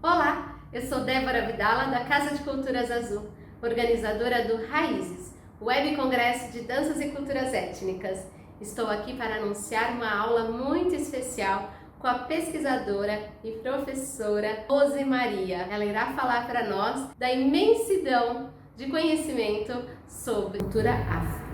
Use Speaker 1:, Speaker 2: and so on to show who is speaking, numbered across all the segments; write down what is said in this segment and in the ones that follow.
Speaker 1: Olá, eu sou Débora Vidala, da Casa de Culturas Azul, organizadora do Raízes, Web Congresso de Danças e Culturas Étnicas. Estou aqui para anunciar uma aula muito especial com a pesquisadora e professora Rose Maria. Ela irá falar para nós da imensidão de conhecimento sobre cultura afro.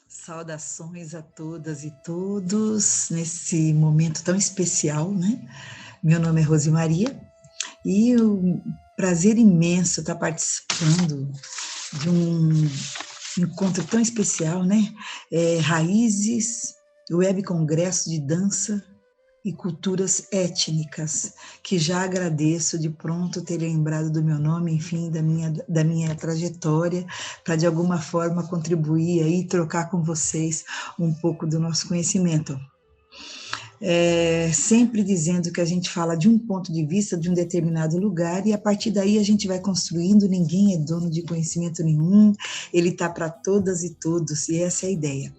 Speaker 2: Saudações a todas e todos nesse momento tão especial, né? Meu nome é Rose Maria e é um prazer imenso estar participando de um encontro tão especial, né? Raízes, Web Congresso de Dança e Culturas Étnicas, que já agradeço de pronto ter lembrado do meu nome, enfim, da minha trajetória, para de alguma forma contribuir aí, trocar com vocês um pouco do nosso conhecimento. Sempre dizendo que a gente fala de um ponto de vista de um determinado lugar e a partir daí a gente vai construindo, ninguém é dono de conhecimento nenhum, ele está para todas e todos, e essa é a ideia.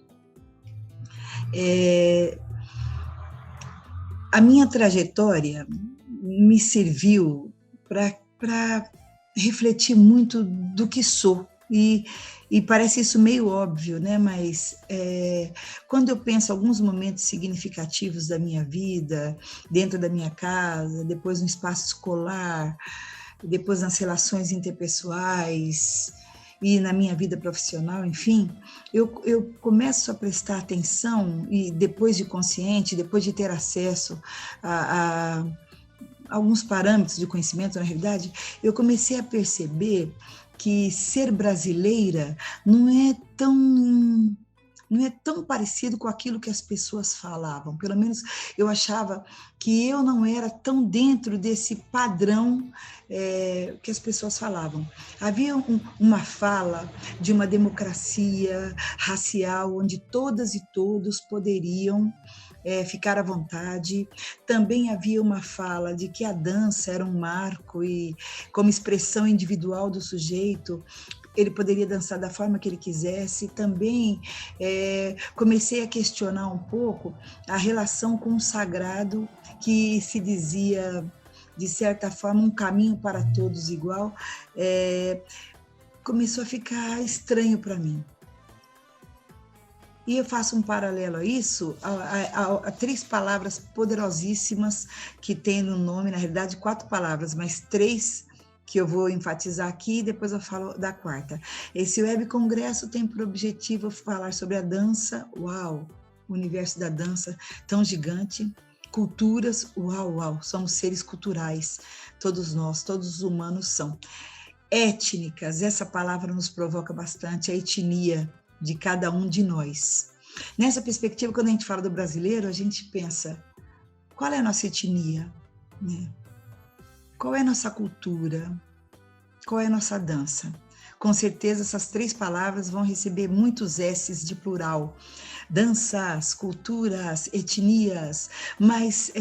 Speaker 2: A minha trajetória me serviu para refletir muito do que sou. E parece isso meio óbvio, né? Mas quando eu penso alguns momentos significativos da minha vida, dentro da minha casa, depois no espaço escolar, depois nas relações interpessoais e na minha vida profissional, enfim, eu começo a prestar atenção e depois de consciente, depois de ter acesso a alguns parâmetros de conhecimento, na realidade, eu comecei a perceber que ser brasileira não é tão parecido com aquilo que as pessoas falavam. Pelo menos eu achava que eu não era tão dentro desse padrão que as pessoas falavam. Havia uma fala de uma democracia racial onde todas e todos poderiam ficar à vontade. Também havia uma fala de que a dança era um marco e, como expressão individual do sujeito, ele poderia dançar da forma que ele quisesse. Também comecei a questionar um pouco a relação com o sagrado, que se dizia, de certa forma, um caminho para todos igual. Começou a ficar estranho para mim. E eu faço um paralelo a isso, a 3 palavras poderosíssimas que tem no nome, na realidade 4 palavras, mas 3 que eu vou enfatizar aqui e depois eu falo da 4ª. Esse Web Congresso tem por objetivo falar sobre a dança, uau, o universo da dança tão gigante, culturas, uau, somos seres culturais, todos nós, todos os humanos são. Étnicas, essa palavra nos provoca bastante, a etnia de cada um de nós. Nessa perspectiva, quando a gente fala do brasileiro, a gente pensa, qual é a nossa etnia, né? Qual é a nossa cultura? Qual é a nossa dança? Com certeza, essas 3 palavras vão receber muitos S's de plural. Danças, culturas, etnias, mas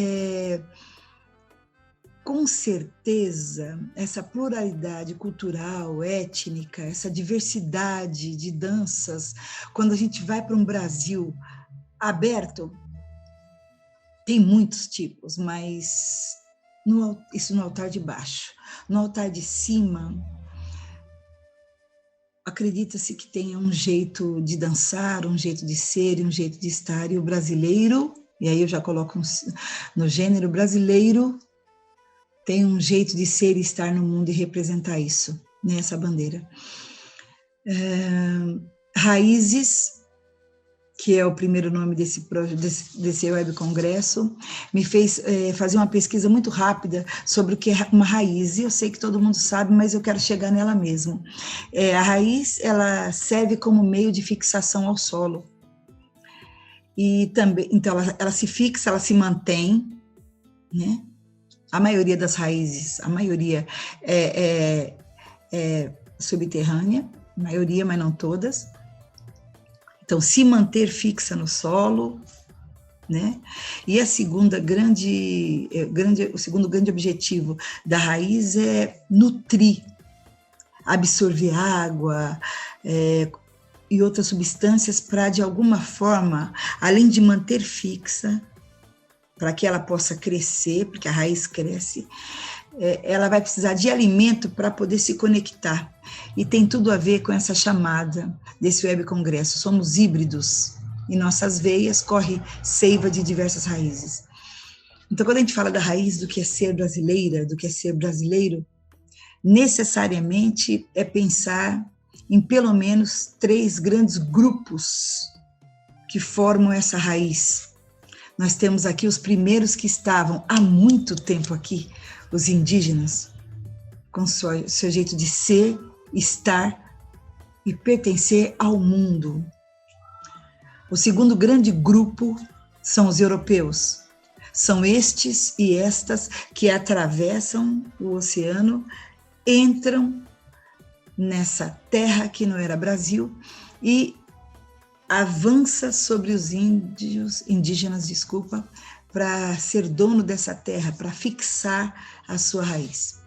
Speaker 2: com certeza, essa pluralidade cultural, étnica, essa diversidade de danças, quando a gente vai para um Brasil aberto, tem muitos tipos, mas isso no altar de baixo. No altar de cima, acredita-se que tenha um jeito de dançar, um jeito de ser e um jeito de estar, e o brasileiro, e aí eu já coloco no gênero brasileiro, tem um jeito de ser e estar no mundo e representar isso, né, essa bandeira. Raízes, que é o primeiro nome desse Web Congresso, me fez fazer uma pesquisa muito rápida sobre o que é uma raiz, e eu sei que todo mundo sabe, mas eu quero chegar nela mesmo. A raiz, ela serve como meio de fixação ao solo, e também, então ela se fixa, ela se mantém, né? A maioria das raízes, a maioria é subterrânea, a maioria, mas não todas. Então, se manter fixa no solo, né? E o segundo grande objetivo da raiz é nutrir, absorver água, e outras substâncias para, de alguma forma, além de manter fixa, para que ela possa crescer, porque a raiz cresce, ela vai precisar de alimento para poder se conectar. E tem tudo a ver com essa chamada desse Web Congresso. Somos híbridos. Em nossas veias corre seiva de diversas raízes. Então, quando a gente fala da raiz do que é ser brasileira, do que é ser brasileiro, necessariamente é pensar em pelo menos 3 grandes grupos que formam essa raiz. Nós temos aqui os primeiros que estavam há muito tempo aqui, os indígenas, com seu jeito de ser, estar e pertencer ao mundo. O segundo grande grupo são os europeus. São estes e estas que atravessam o oceano, entram nessa terra que não era Brasil e avança sobre os indígenas, para ser dono dessa terra, para fixar a sua raiz.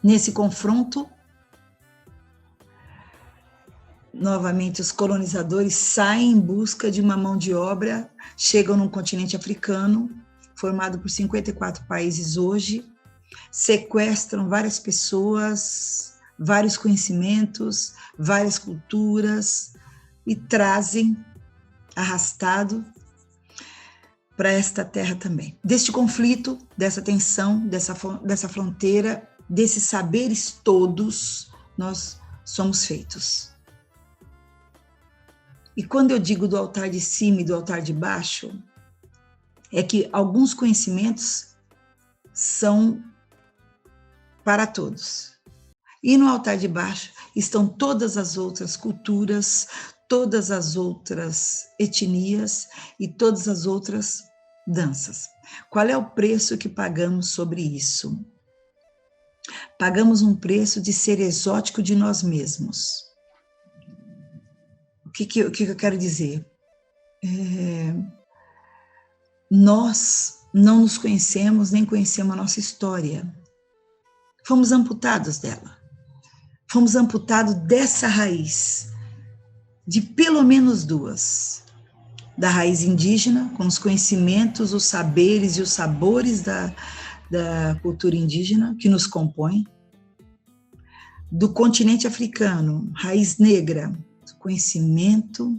Speaker 2: Nesse confronto, novamente os colonizadores saem em busca de uma mão de obra, chegam num continente africano, formado por 54 países hoje, sequestram várias pessoas, vários conhecimentos, várias culturas e trazem arrastado para esta terra também. Deste conflito, dessa tensão, dessa fronteira, desses saberes todos, nós somos feitos. E quando eu digo do altar de cima e do altar de baixo, é que alguns conhecimentos são para todos. E no altar de baixo estão todas as outras culturas, todas as outras etnias e todas as outras danças. Qual é o preço que pagamos sobre isso? Pagamos um preço de ser exótico de nós mesmos. O que eu quero dizer? Nós não nos conhecemos, nem conhecemos a nossa história. Fomos amputados dela. Fomos amputados dessa raiz, de pelo menos 2. Da raiz indígena, com os conhecimentos, os saberes e os sabores da cultura indígena que nos compõe. Do continente africano, raiz negra, conhecimento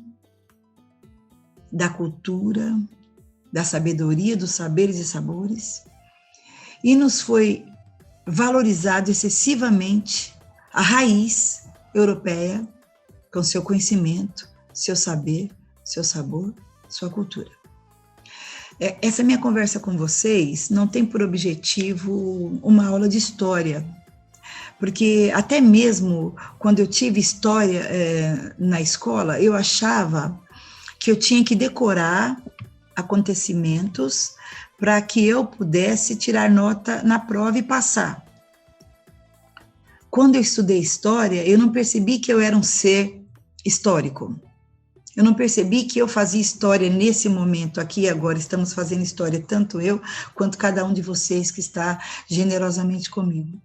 Speaker 2: da cultura, da sabedoria, dos saberes e sabores. E nos foi valorizado excessivamente a raiz europeia, com seu conhecimento, seu saber, seu sabor, sua cultura. Essa minha conversa com vocês não tem por objetivo uma aula de história, porque até mesmo quando eu tive história na escola, eu achava que eu tinha que decorar acontecimentos para que eu pudesse tirar nota na prova e passar. Quando eu estudei história, eu não percebi que eu era um ser histórico. Eu não percebi que eu fazia história nesse momento, aqui e agora. Estamos fazendo história, tanto eu quanto cada um de vocês que está generosamente comigo.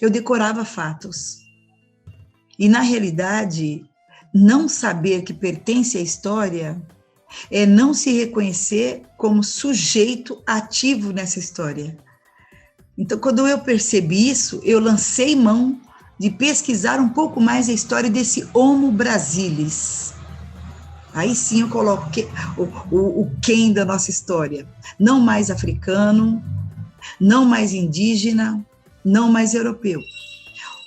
Speaker 2: Eu decorava fatos. E, na realidade, não saber que pertence à história é não se reconhecer como sujeito ativo nessa história. Então, quando eu percebi isso, eu lancei mão de pesquisar um pouco mais a história desse Homo Brasilis. Aí sim eu coloquei o quem da nossa história. Não mais africano, não mais indígena, não mais europeu.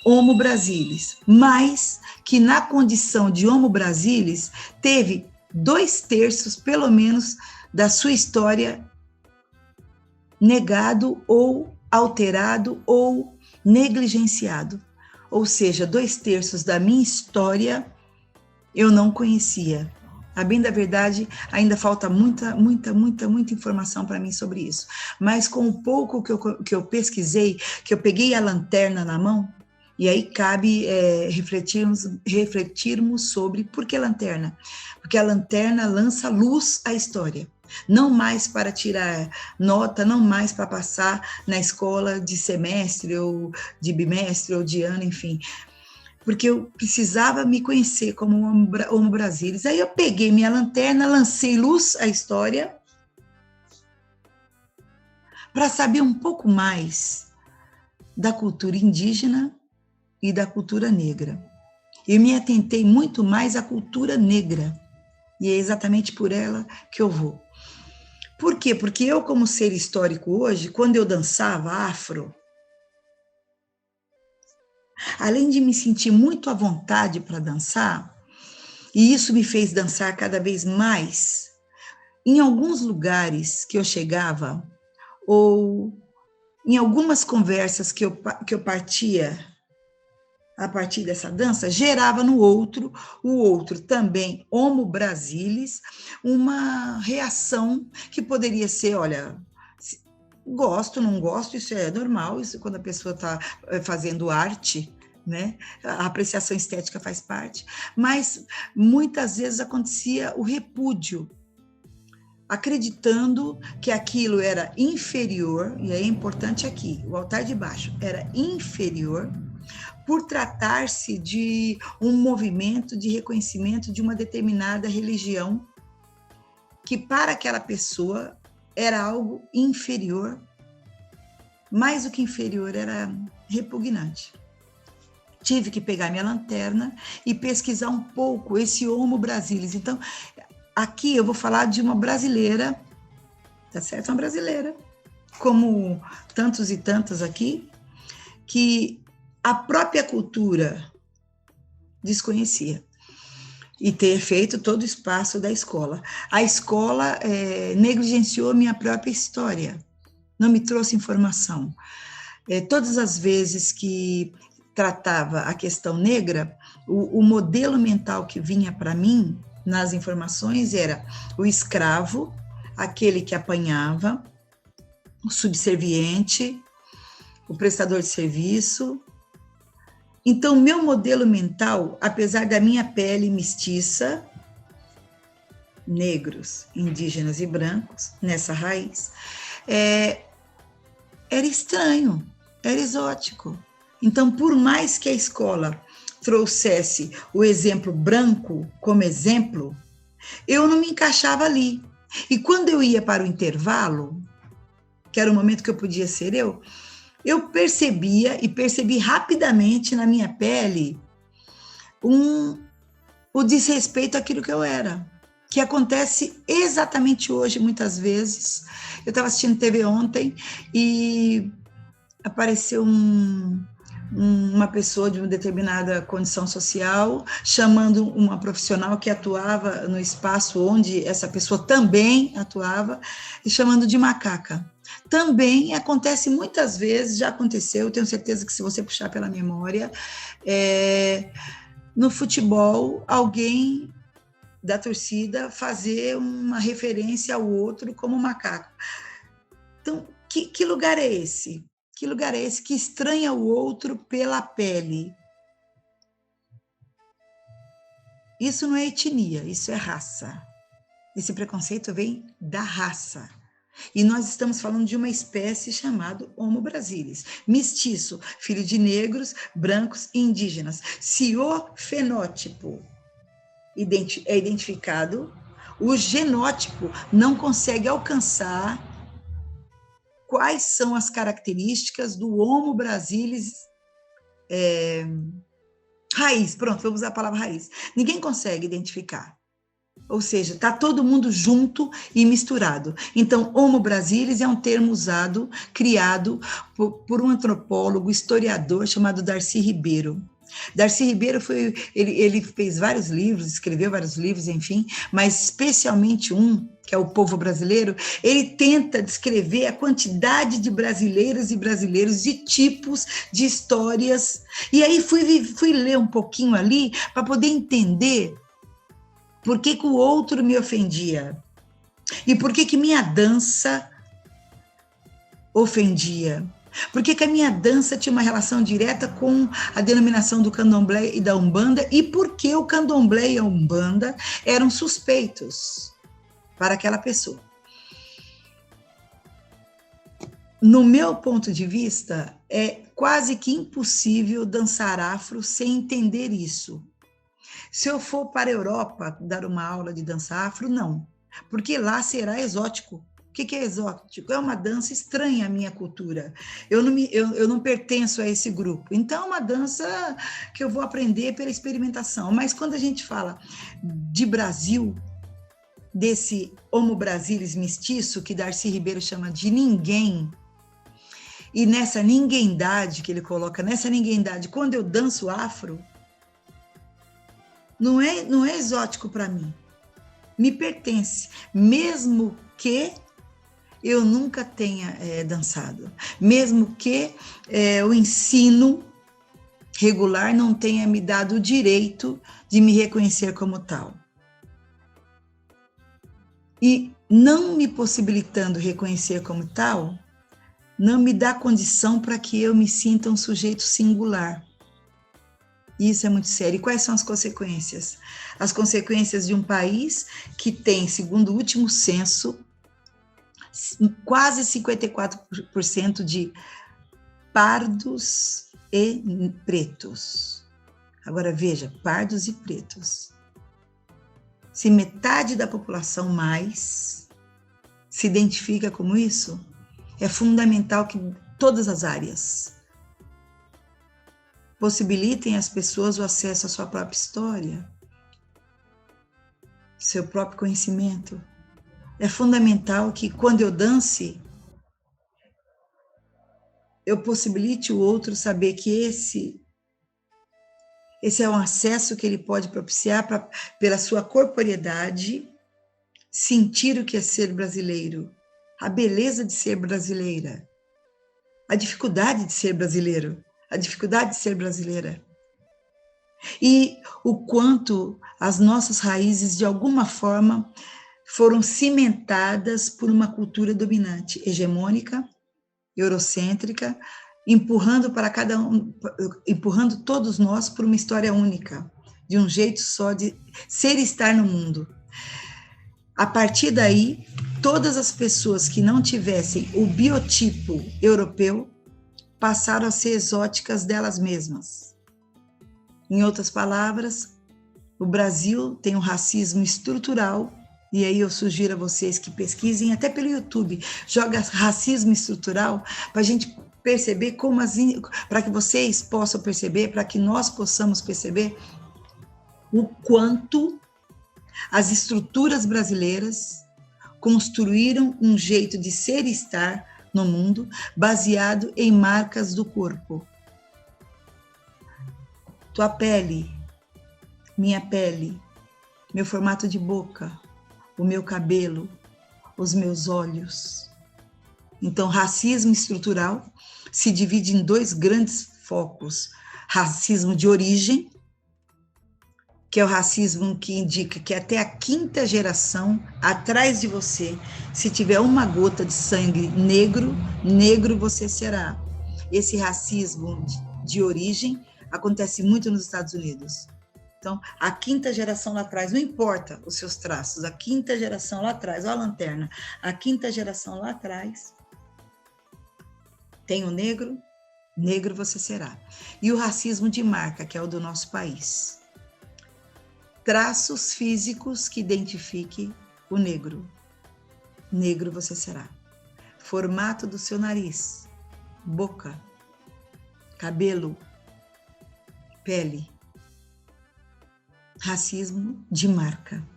Speaker 2: Homo Brasilis. Mas que na condição de Homo Brasilis teve 2/3, pelo menos, da sua história negado ou alterado ou negligenciado. Ou seja, 2/3 da minha história eu não conhecia. A bem da verdade, ainda falta muita informação para mim sobre isso. Mas com o pouco que eu pesquisei, que eu peguei a lanterna na mão, e aí cabe refletirmos sobre por que lanterna. Porque a lanterna lança luz à história. Não mais para tirar nota, não mais para passar na escola de semestre, ou de bimestre, ou de ano, enfim. porque eu precisava me conhecer como Homo Brasilis. Aí eu peguei minha lanterna, lancei luz à história para saber um pouco mais da cultura indígena e da cultura negra. Eu me atentei muito mais à cultura negra, e é exatamente por ela que eu vou. Por quê? Porque eu, como ser histórico hoje, quando eu dançava afro, além de me sentir muito à vontade para dançar, e isso me fez dançar cada vez mais, em alguns lugares que eu chegava, ou em algumas conversas que eu partia a partir dessa dança, gerava no outro, o outro também, Homo Brasilis, uma reação que poderia ser, olha, gosto, não gosto, isso é normal, isso quando a pessoa está fazendo arte, né? A apreciação estética faz parte, mas muitas vezes acontecia o repúdio, acreditando que aquilo era inferior, e é importante aqui, o altar de baixo era inferior, por tratar-se de um movimento de reconhecimento de uma determinada religião, que para aquela pessoa era algo inferior, mais do que inferior, era repugnante. Tive que pegar minha lanterna e pesquisar um pouco esse Homo Brasilis. Então, aqui eu vou falar de uma brasileira, tá certo? Uma brasileira, como tantos e tantas aqui, que a própria cultura desconhecia e ter feito todo o espaço da escola. A escola negligenciou minha própria história, não me trouxe informação. Todas as vezes que tratava a questão negra, o modelo mental que vinha para mim nas informações era o escravo, aquele que apanhava, o subserviente, o prestador de serviço. Então, meu modelo mental, apesar da minha pele mestiça, negros, indígenas e brancos, nessa raiz, era estranho, era exótico. Então, por mais que a escola trouxesse o exemplo branco como exemplo, eu não me encaixava ali. E quando eu ia para o intervalo, que era o momento que eu podia ser eu percebia e percebi rapidamente na minha pele o desrespeito àquilo que eu era, que acontece exatamente hoje, muitas vezes. Eu estava assistindo TV ontem e apareceu uma pessoa de uma determinada condição social, chamando uma profissional que atuava no espaço onde essa pessoa também atuava, e chamando de macaca. Também acontece muitas vezes, já aconteceu, eu tenho certeza que se você puxar pela memória, no futebol, alguém da torcida fazer uma referência ao outro como macaco. Então, que lugar é esse? Que lugar é esse que estranha o outro pela pele? Isso não é etnia, isso é raça. Esse preconceito vem da raça. E nós estamos falando de uma espécie chamada Homo Brasilis, mestiço, filho de negros, brancos e indígenas. Se o fenótipo é identificado, o genótipo não consegue alcançar quais são as características do Homo Brasilis raiz. Pronto, vamos usar a palavra raiz. Ninguém consegue identificar. Ou seja, está todo mundo junto e misturado. Então, Homo Brasilis é um termo usado, criado por um antropólogo, historiador chamado Darcy Ribeiro. Darcy Ribeiro ele fez vários livros, escreveu vários livros, enfim, mas especialmente um, que é O Povo Brasileiro, ele tenta descrever a quantidade de brasileiras e brasileiros, de tipos, de histórias. E aí fui ler um pouquinho ali para poder entender por que o outro me ofendia e por que minha dança ofendia. Por que a minha dança tinha uma relação direta com a denominação do candomblé e da umbanda e por que o candomblé e a umbanda eram suspeitos para aquela pessoa. no meu ponto de vista, é quase que impossível dançar afro sem entender isso. Se eu for para a Europa dar uma aula de dança afro, não, porque lá será exótico. O que é exótico? É uma dança estranha à minha cultura. Eu não pertenço a esse grupo. Então, é uma dança que eu vou aprender pela experimentação. Mas quando a gente fala de Brasil, desse Homo Brasilis mestiço, que Darcy Ribeiro chama de ninguém, e nessa ninguém-dade que ele coloca, nessa ninguém-dade, quando eu danço afro, não é exótico para mim, me pertence, mesmo que eu nunca tenha dançado, mesmo que o ensino regular não tenha me dado o direito de me reconhecer como tal. E não me possibilitando reconhecer como tal, não me dá condição para que eu me sinta um sujeito singular. Isso é muito sério. E quais são as consequências? As consequências de um país que tem, segundo o último censo, quase 54% de pardos e pretos. Agora veja, pardos e pretos. Se metade da população mais se identifica como isso, é fundamental que todas as áreas possibilitem às pessoas o acesso à sua própria história, seu próprio conhecimento. É fundamental que quando eu dance, eu possibilite o outro saber que esse é um acesso que ele pode propiciar pela sua corporeidade, sentir o que é ser brasileiro, a beleza de ser brasileira, a dificuldade de ser brasileiro, a dificuldade de ser brasileira. E o quanto as nossas raízes, de alguma forma, foram cimentadas por uma cultura dominante, hegemônica, eurocêntrica, empurrando todos nós por uma história única, de um jeito só de ser e estar no mundo. A partir daí, todas as pessoas que não tivessem o biotipo europeu passaram a ser exóticas delas mesmas. Em outras palavras, o Brasil tem um racismo estrutural, e aí eu sugiro a vocês que pesquisem, até pelo YouTube, joga racismo estrutural, para a gente perceber para que vocês possam perceber, para que nós possamos perceber o quanto as estruturas brasileiras construíram um jeito de ser e estar no mundo baseado em marcas do corpo. Tua pele, minha pele, meu formato de boca, o meu cabelo, os meus olhos. Então, racismo estrutural se divide em dois grandes focos. Racismo de origem, que é o racismo que indica que até a quinta geração, atrás de você, se tiver uma gota de sangue negro, negro você será. Esse racismo de origem acontece muito nos Estados Unidos. Então, a quinta geração lá atrás, não importa os seus traços, a quinta geração lá atrás, olha a lanterna, a quinta geração lá atrás, tem o negro, negro você será. E o racismo de marca, que é o do nosso país. Traços físicos que identifiquem o negro. Negro você será. Formato do seu nariz, boca, cabelo, pele. Racismo de marca.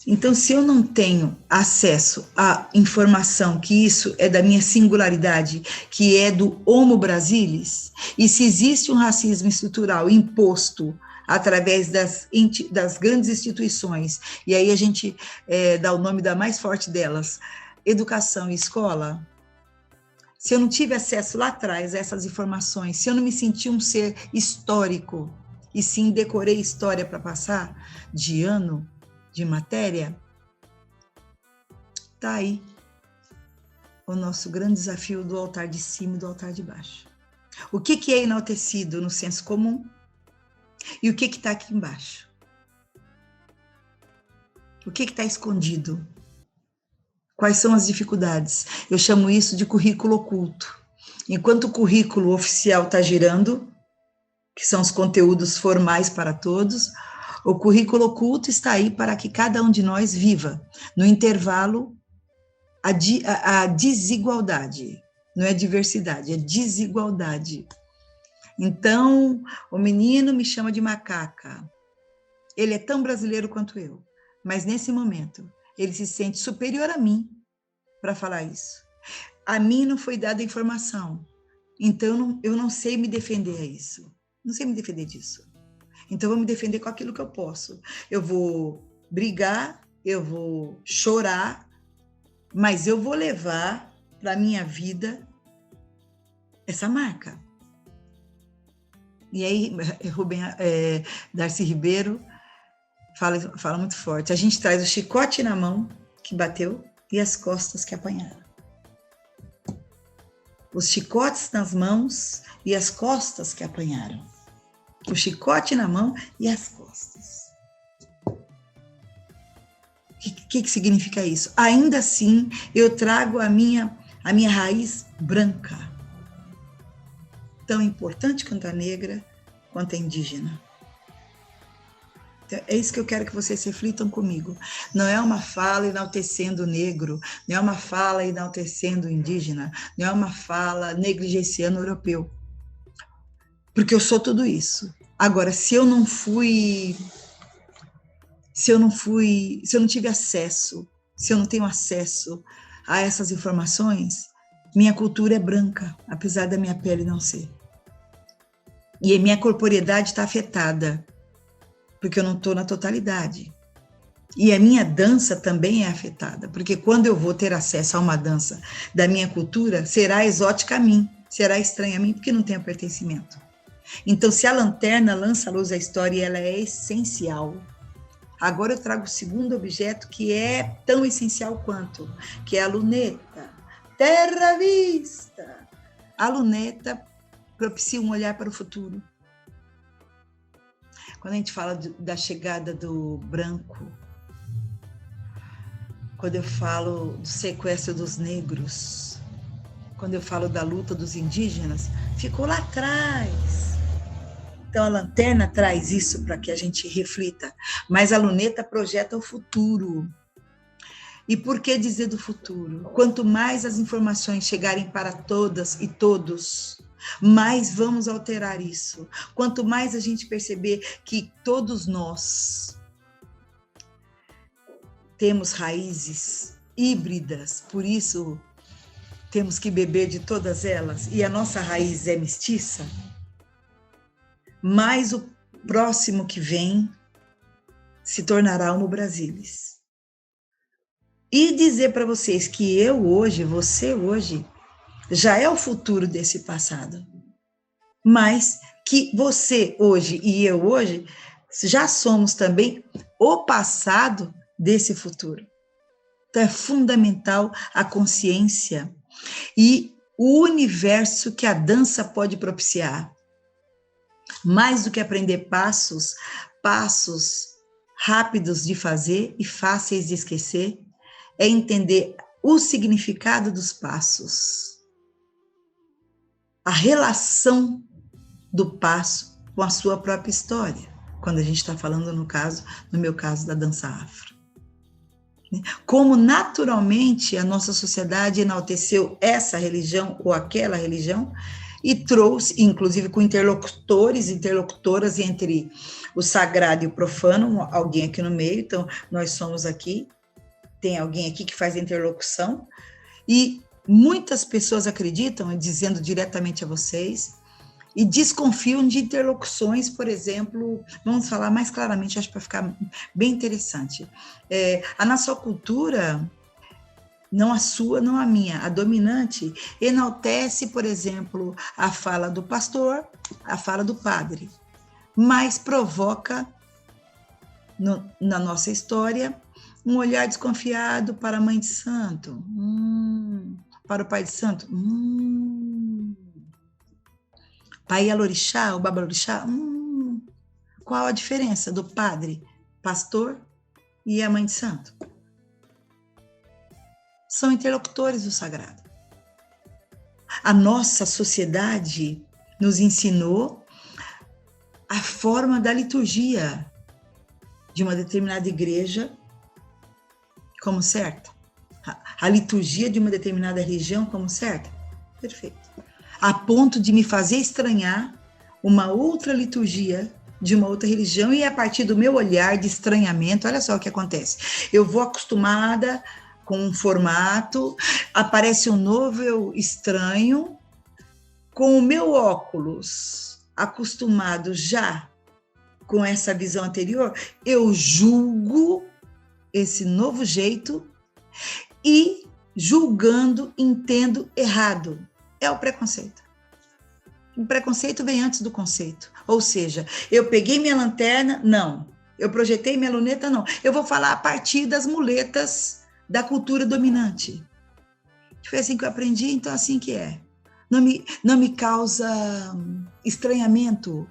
Speaker 2: Então, se eu não tenho acesso à informação que isso é da minha singularidade, que é do Homo Brasilis, e se existe um racismo estrutural imposto através das grandes instituições, e aí a gente dá o nome da mais forte delas, educação e escola, se eu não tive acesso lá atrás a essas informações, se eu não me senti um ser histórico, e sim decorei história para passar de ano, de matéria, tá aí o nosso grande desafio do altar de cima e do altar de baixo. O que é enaltecido no senso comum e o que está aqui embaixo? O que está escondido? Quais são as dificuldades? Eu chamo isso de currículo oculto. Enquanto o currículo oficial está girando, que são os conteúdos formais para todos, o currículo oculto está aí para que cada um de nós viva. No intervalo, a desigualdade. Não é diversidade, é desigualdade. Então, o menino me chama de macaca. Ele é tão brasileiro quanto eu, mas nesse momento, ele se sente superior a mim para falar isso. A mim não foi dada informação, então eu não sei me defender a isso. Não sei me defender disso. Então, eu vou me defender com aquilo que eu posso. Eu vou brigar, eu vou chorar, mas eu vou levar para a minha vida essa marca. E aí, Darcy Ribeiro fala muito forte. A gente traz o chicote na mão que bateu e as costas que apanharam. Os chicotes nas mãos e as costas que apanharam. O chicote na mão e as costas. O que significa isso? Ainda assim, eu trago a minha raiz branca. Tão importante quanto a negra, quanto a indígena. Então, é isso que eu quero que vocês reflitam comigo. Não é uma fala enaltecendo o negro, não é uma fala enaltecendo o indígena, não é uma fala negligenciando o europeu. Porque eu sou tudo isso. Agora, se eu não tive acesso, se eu não tenho acesso a essas informações, minha cultura é branca, apesar da minha pele não ser. E a minha corporeidade está afetada, porque eu não estou na totalidade. E a minha dança também é afetada, porque quando eu vou ter acesso a uma dança da minha cultura, será exótica a mim, será estranha a mim, porque não tenho pertencimento. Então, se a lanterna lança a luz à história, ela é essencial. Agora eu trago o segundo objeto que é tão essencial quanto, que é a luneta. Terra à vista! A luneta propicia um olhar para o futuro. Quando a gente fala da chegada do branco, quando eu falo do sequestro dos negros, quando eu falo da luta dos indígenas, ficou lá atrás. Então, a lanterna traz isso para que a gente reflita, mas a luneta projeta o futuro. E por que dizer do futuro? Quanto mais as informações chegarem para todas e todos, mais vamos alterar isso. Quanto mais a gente perceber que todos nós temos raízes híbridas, por isso temos que beber de todas elas, e a nossa raiz é mestiça, mais o próximo que vem se tornará Homo Brasilis. E dizer para vocês que eu hoje, você hoje, já é o futuro desse passado, mas que você hoje e eu hoje já somos também o passado desse futuro. Então é fundamental a consciência e o universo que a dança pode propiciar. Mais do que aprender passos rápidos de fazer e fáceis de esquecer, é entender o significado dos passos, a relação do passo com a sua própria história, quando a gente está falando, no meu caso, da dança afro. Como naturalmente a nossa sociedade enalteceu essa religião ou aquela religião, e trouxe, inclusive com interlocutoras entre o sagrado e o profano, alguém aqui no meio, então nós somos aqui, tem alguém aqui que faz a interlocução, e muitas pessoas acreditam, dizendo diretamente a vocês, e desconfiam de interlocuções, por exemplo, vamos falar mais claramente, acho que vai ficar bem interessante. A nossa cultura, não a sua, não a minha, a dominante, enaltece, por exemplo, a fala do pastor, a fala do padre, mas provoca, na nossa história, um olhar desconfiado para a mãe de santo, para o pai de santo, pai Alorixá, o Babalorixá, qual a diferença do padre, pastor e a mãe de santo? são interlocutores do sagrado. A nossa sociedade nos ensinou a forma da liturgia de uma determinada igreja como certa. A liturgia de uma determinada religião como certa. Perfeito. A ponto de me fazer estranhar uma outra liturgia de uma outra religião, e a partir do meu olhar de estranhamento, olha só o que acontece. Eu vou acostumada com um formato, aparece um novo eu estranho, com o meu óculos acostumado já com essa visão anterior, eu julgo esse novo jeito e, julgando, entendo errado. É o preconceito. O preconceito vem antes do conceito. Ou seja, eu peguei minha lanterna, não. Eu projetei minha luneta, não. Eu vou falar a partir das muletas da cultura dominante. Foi assim que eu aprendi, então assim que é. Não me causa estranhamento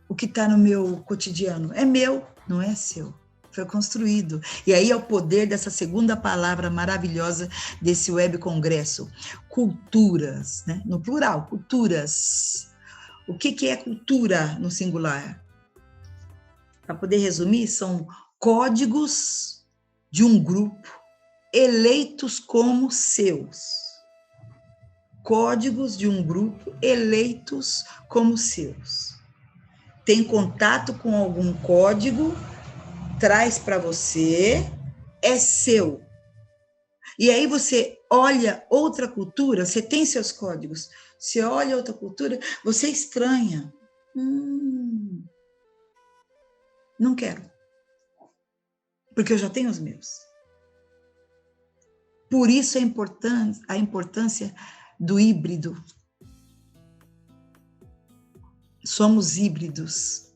Speaker 2: o que está no meu cotidiano. É meu, não é seu. Foi construído. E aí é o poder dessa segunda palavra maravilhosa desse web congresso. Culturas, né? No plural, culturas. O que é cultura no singular? Para poder resumir, são códigos de um grupo eleitos como seus. Códigos de um grupo eleitos como seus. Tem contato com algum código, traz para você, é seu. E aí você olha outra cultura, você tem seus códigos, você olha outra cultura, você estranha. Não quero. Porque eu já tenho os meus. Por isso a importância do híbrido. Somos híbridos,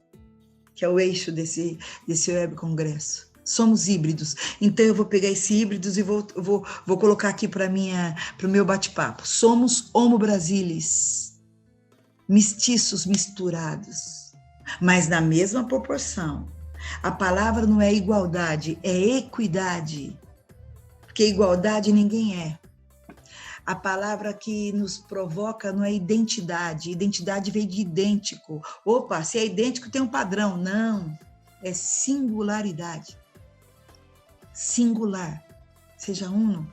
Speaker 2: que é o eixo desse web congresso. Somos híbridos. Então eu vou pegar esses híbridos e vou colocar aqui para o meu bate-papo. Somos homo brasilis, mestiços misturados, mas na mesma proporção. A palavra não é igualdade, é equidade. Porque igualdade ninguém é. A palavra que nos provoca não é identidade. Identidade vem de idêntico. Opa, se é idêntico tem um padrão. Não, é singularidade. Singular. Seja uno.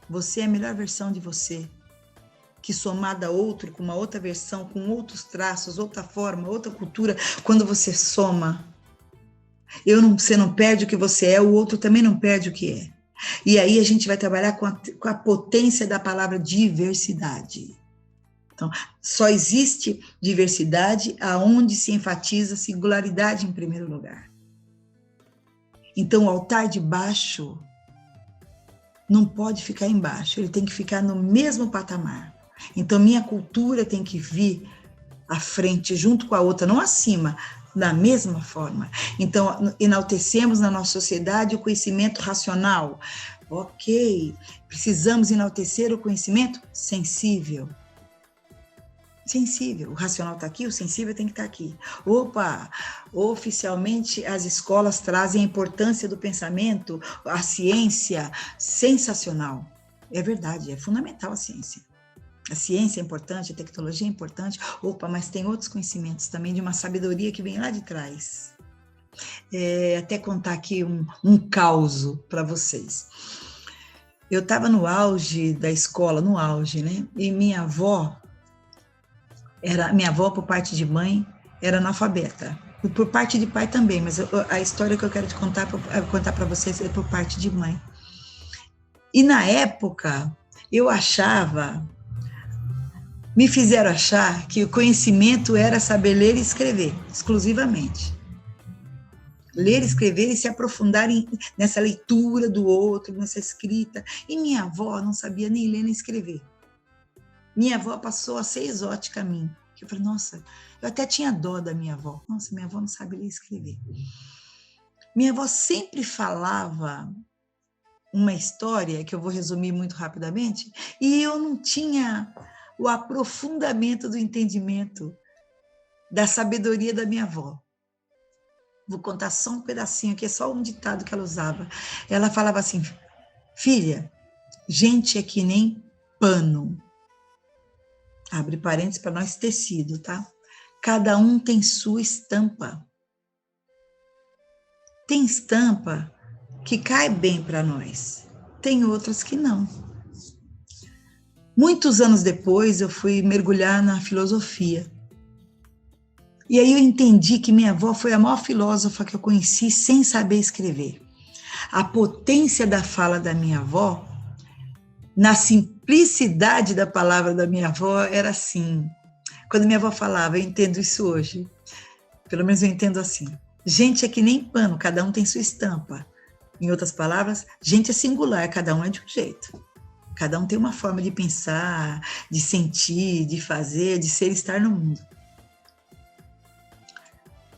Speaker 2: Você é a melhor versão de você, que somada a outro, com uma outra versão, com outros traços, outra forma, outra cultura, quando você soma, você não perde o que você é, o outro também não perde o que é. E aí a gente vai trabalhar com a potência da palavra diversidade. Então, só existe diversidade aonde se enfatiza singularidade em primeiro lugar. Então, o altar de baixo não pode ficar embaixo, ele tem que ficar no mesmo patamar. Então, minha cultura tem que vir à frente, junto com a outra, não acima, da mesma forma. Então, enaltecemos na nossa sociedade o conhecimento racional. Ok, precisamos enaltecer o conhecimento sensível. Sensível, o racional está aqui, o sensível tem que estar aqui. Opa, oficialmente as escolas trazem a importância do pensamento, a ciência, sensacional. É verdade, é fundamental a ciência. A ciência é importante, a tecnologia é importante. Opa, mas tem outros conhecimentos também de uma sabedoria que vem lá de trás. Até contar aqui um causo para vocês. Eu estava no auge da escola, no auge, né? E minha avó por parte de mãe, era analfabeta. E por parte de pai também, mas a história que eu quero te contar para vocês é por parte de mãe. E na época, me fizeram achar que o conhecimento era saber ler e escrever, exclusivamente. Ler, escrever e se aprofundar nessa leitura do outro, nessa escrita. E minha avó não sabia nem ler nem escrever. Minha avó passou a ser exótica a mim. Eu falei, nossa, eu até tinha dó da minha avó. Nossa, minha avó não sabe ler e escrever. Minha avó sempre falava uma história, que eu vou resumir muito rapidamente, e eu não tinha o aprofundamento do entendimento da sabedoria da minha avó. Vou contar só um pedacinho, que é só um ditado que ela usava. Ela falava assim, Filha, gente é que nem pano. Abre parênteses para nós, tecido, tá? Cada um tem sua estampa. Tem estampa que cai bem para nós, tem outras que não. Muitos anos depois, eu fui mergulhar na filosofia. E aí eu entendi que minha avó foi a maior filósofa que eu conheci sem saber escrever. A potência da fala da minha avó, na simplicidade da palavra da minha avó, era assim. Quando minha avó falava, eu entendo isso hoje. Pelo menos eu entendo assim. Gente é que nem pano, cada um tem sua estampa. Em outras palavras, gente é singular, cada um é de um jeito. Cada um tem uma forma de pensar, de sentir, de fazer, de ser e estar no mundo.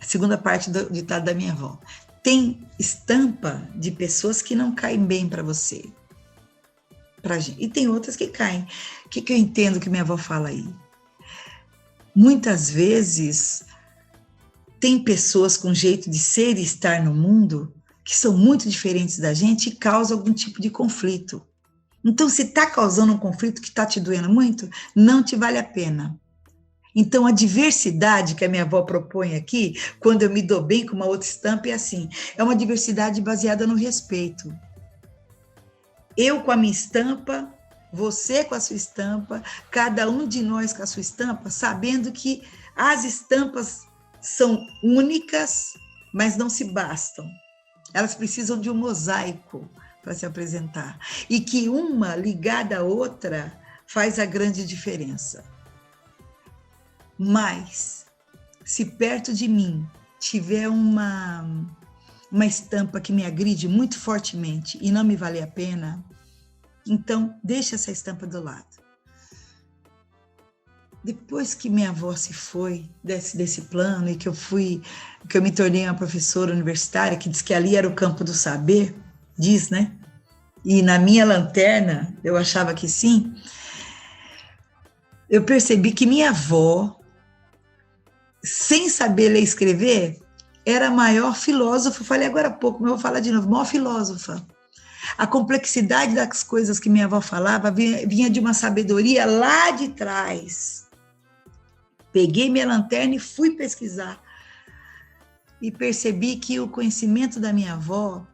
Speaker 2: A segunda parte do ditado da minha avó. Tem estampa de pessoas que não caem bem para você. Pra gente. E tem outras que caem. O que eu entendo que minha avó fala aí? Muitas vezes, tem pessoas com jeito de ser e estar no mundo que são muito diferentes da gente e causam algum tipo de conflito. Então, se está causando um conflito que está te doendo muito, não te vale a pena. Então, a diversidade que a minha avó propõe aqui, quando eu me dou bem com uma outra estampa, é assim, é uma diversidade baseada no respeito. Eu com a minha estampa, você com a sua estampa, cada um de nós com a sua estampa, sabendo que as estampas são únicas, mas não se bastam. Elas precisam de um mosaico para se apresentar. E que uma ligada à outra faz a grande diferença. Mas, se perto de mim tiver uma estampa que me agride muito fortemente e não me vale a pena, então deixa essa estampa do lado. Depois que minha avó se foi desse plano e que eu me tornei uma professora universitária, que diz que ali era o campo do saber, diz, né? E na minha lanterna, eu achava que sim, eu percebi que minha avó, sem saber ler e escrever, era a maior filósofa, falei agora há pouco, mas eu vou falar de novo, maior filósofa. A complexidade das coisas que minha avó falava vinha de uma sabedoria lá de trás. Peguei minha lanterna e fui pesquisar. E percebi que o conhecimento da minha avó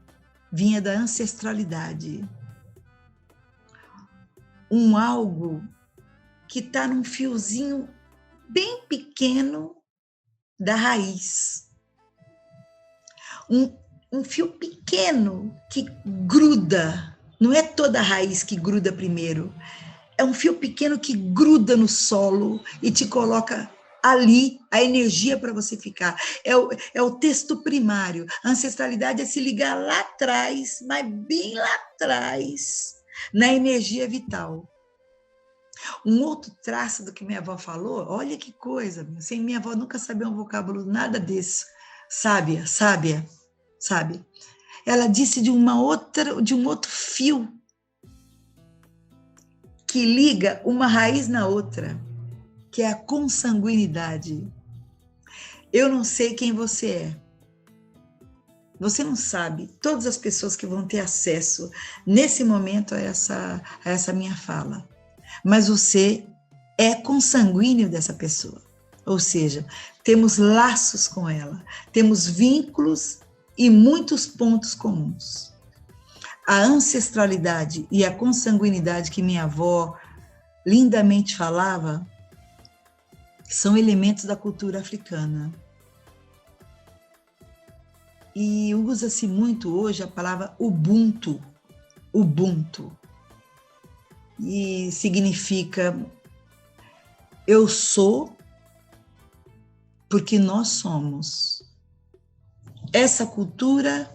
Speaker 2: vinha da ancestralidade. Algo que está num fiozinho bem pequeno da raiz. Um fio pequeno que gruda, não é toda a raiz que gruda primeiro, é um fio pequeno que gruda no solo e te coloca ali a energia para você ficar. É o texto primário. A ancestralidade é se ligar lá atrás, mas bem lá atrás, na energia vital. Um outro traço do que minha avó falou, olha que coisa, sem minha avó nunca sabia um vocábulo, nada disso. Sábia. Ela disse de um outro fio que liga uma raiz na outra, que é a consanguinidade. Eu não sei quem você é. Você não sabe. Todas as pessoas que vão ter acesso nesse momento a essa minha fala. Mas você é consanguíneo dessa pessoa. Ou seja, temos laços com ela, temos vínculos e muitos pontos comuns. A ancestralidade e a consanguinidade que minha avó lindamente falava são elementos da cultura africana. E usa-se muito hoje a palavra Ubuntu. Ubuntu. E significa eu sou porque nós somos. Essa cultura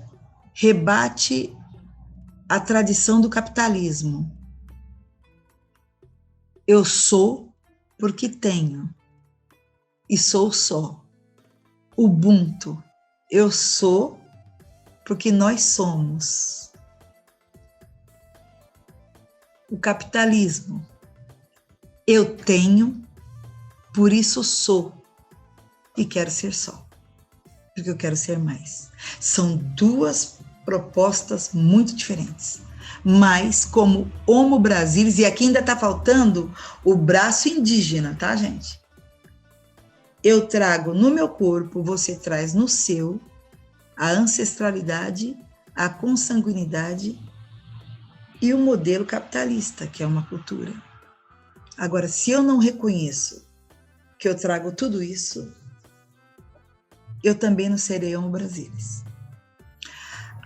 Speaker 2: rebate a tradição do capitalismo. Eu sou porque tenho e sou só. Ubuntu. Eu sou porque nós somos. O capitalismo. Eu tenho, por isso sou. E quero ser só. Porque eu quero ser mais. São duas propostas muito diferentes. mas como Homo Brasilis, e aqui ainda está faltando o braço indígena, tá, gente? Eu trago no meu corpo, você traz no seu, a ancestralidade, a consanguinidade e o modelo capitalista, que é uma cultura. Agora, se eu não reconheço que eu trago tudo isso, eu também não serei Homo Brasilis.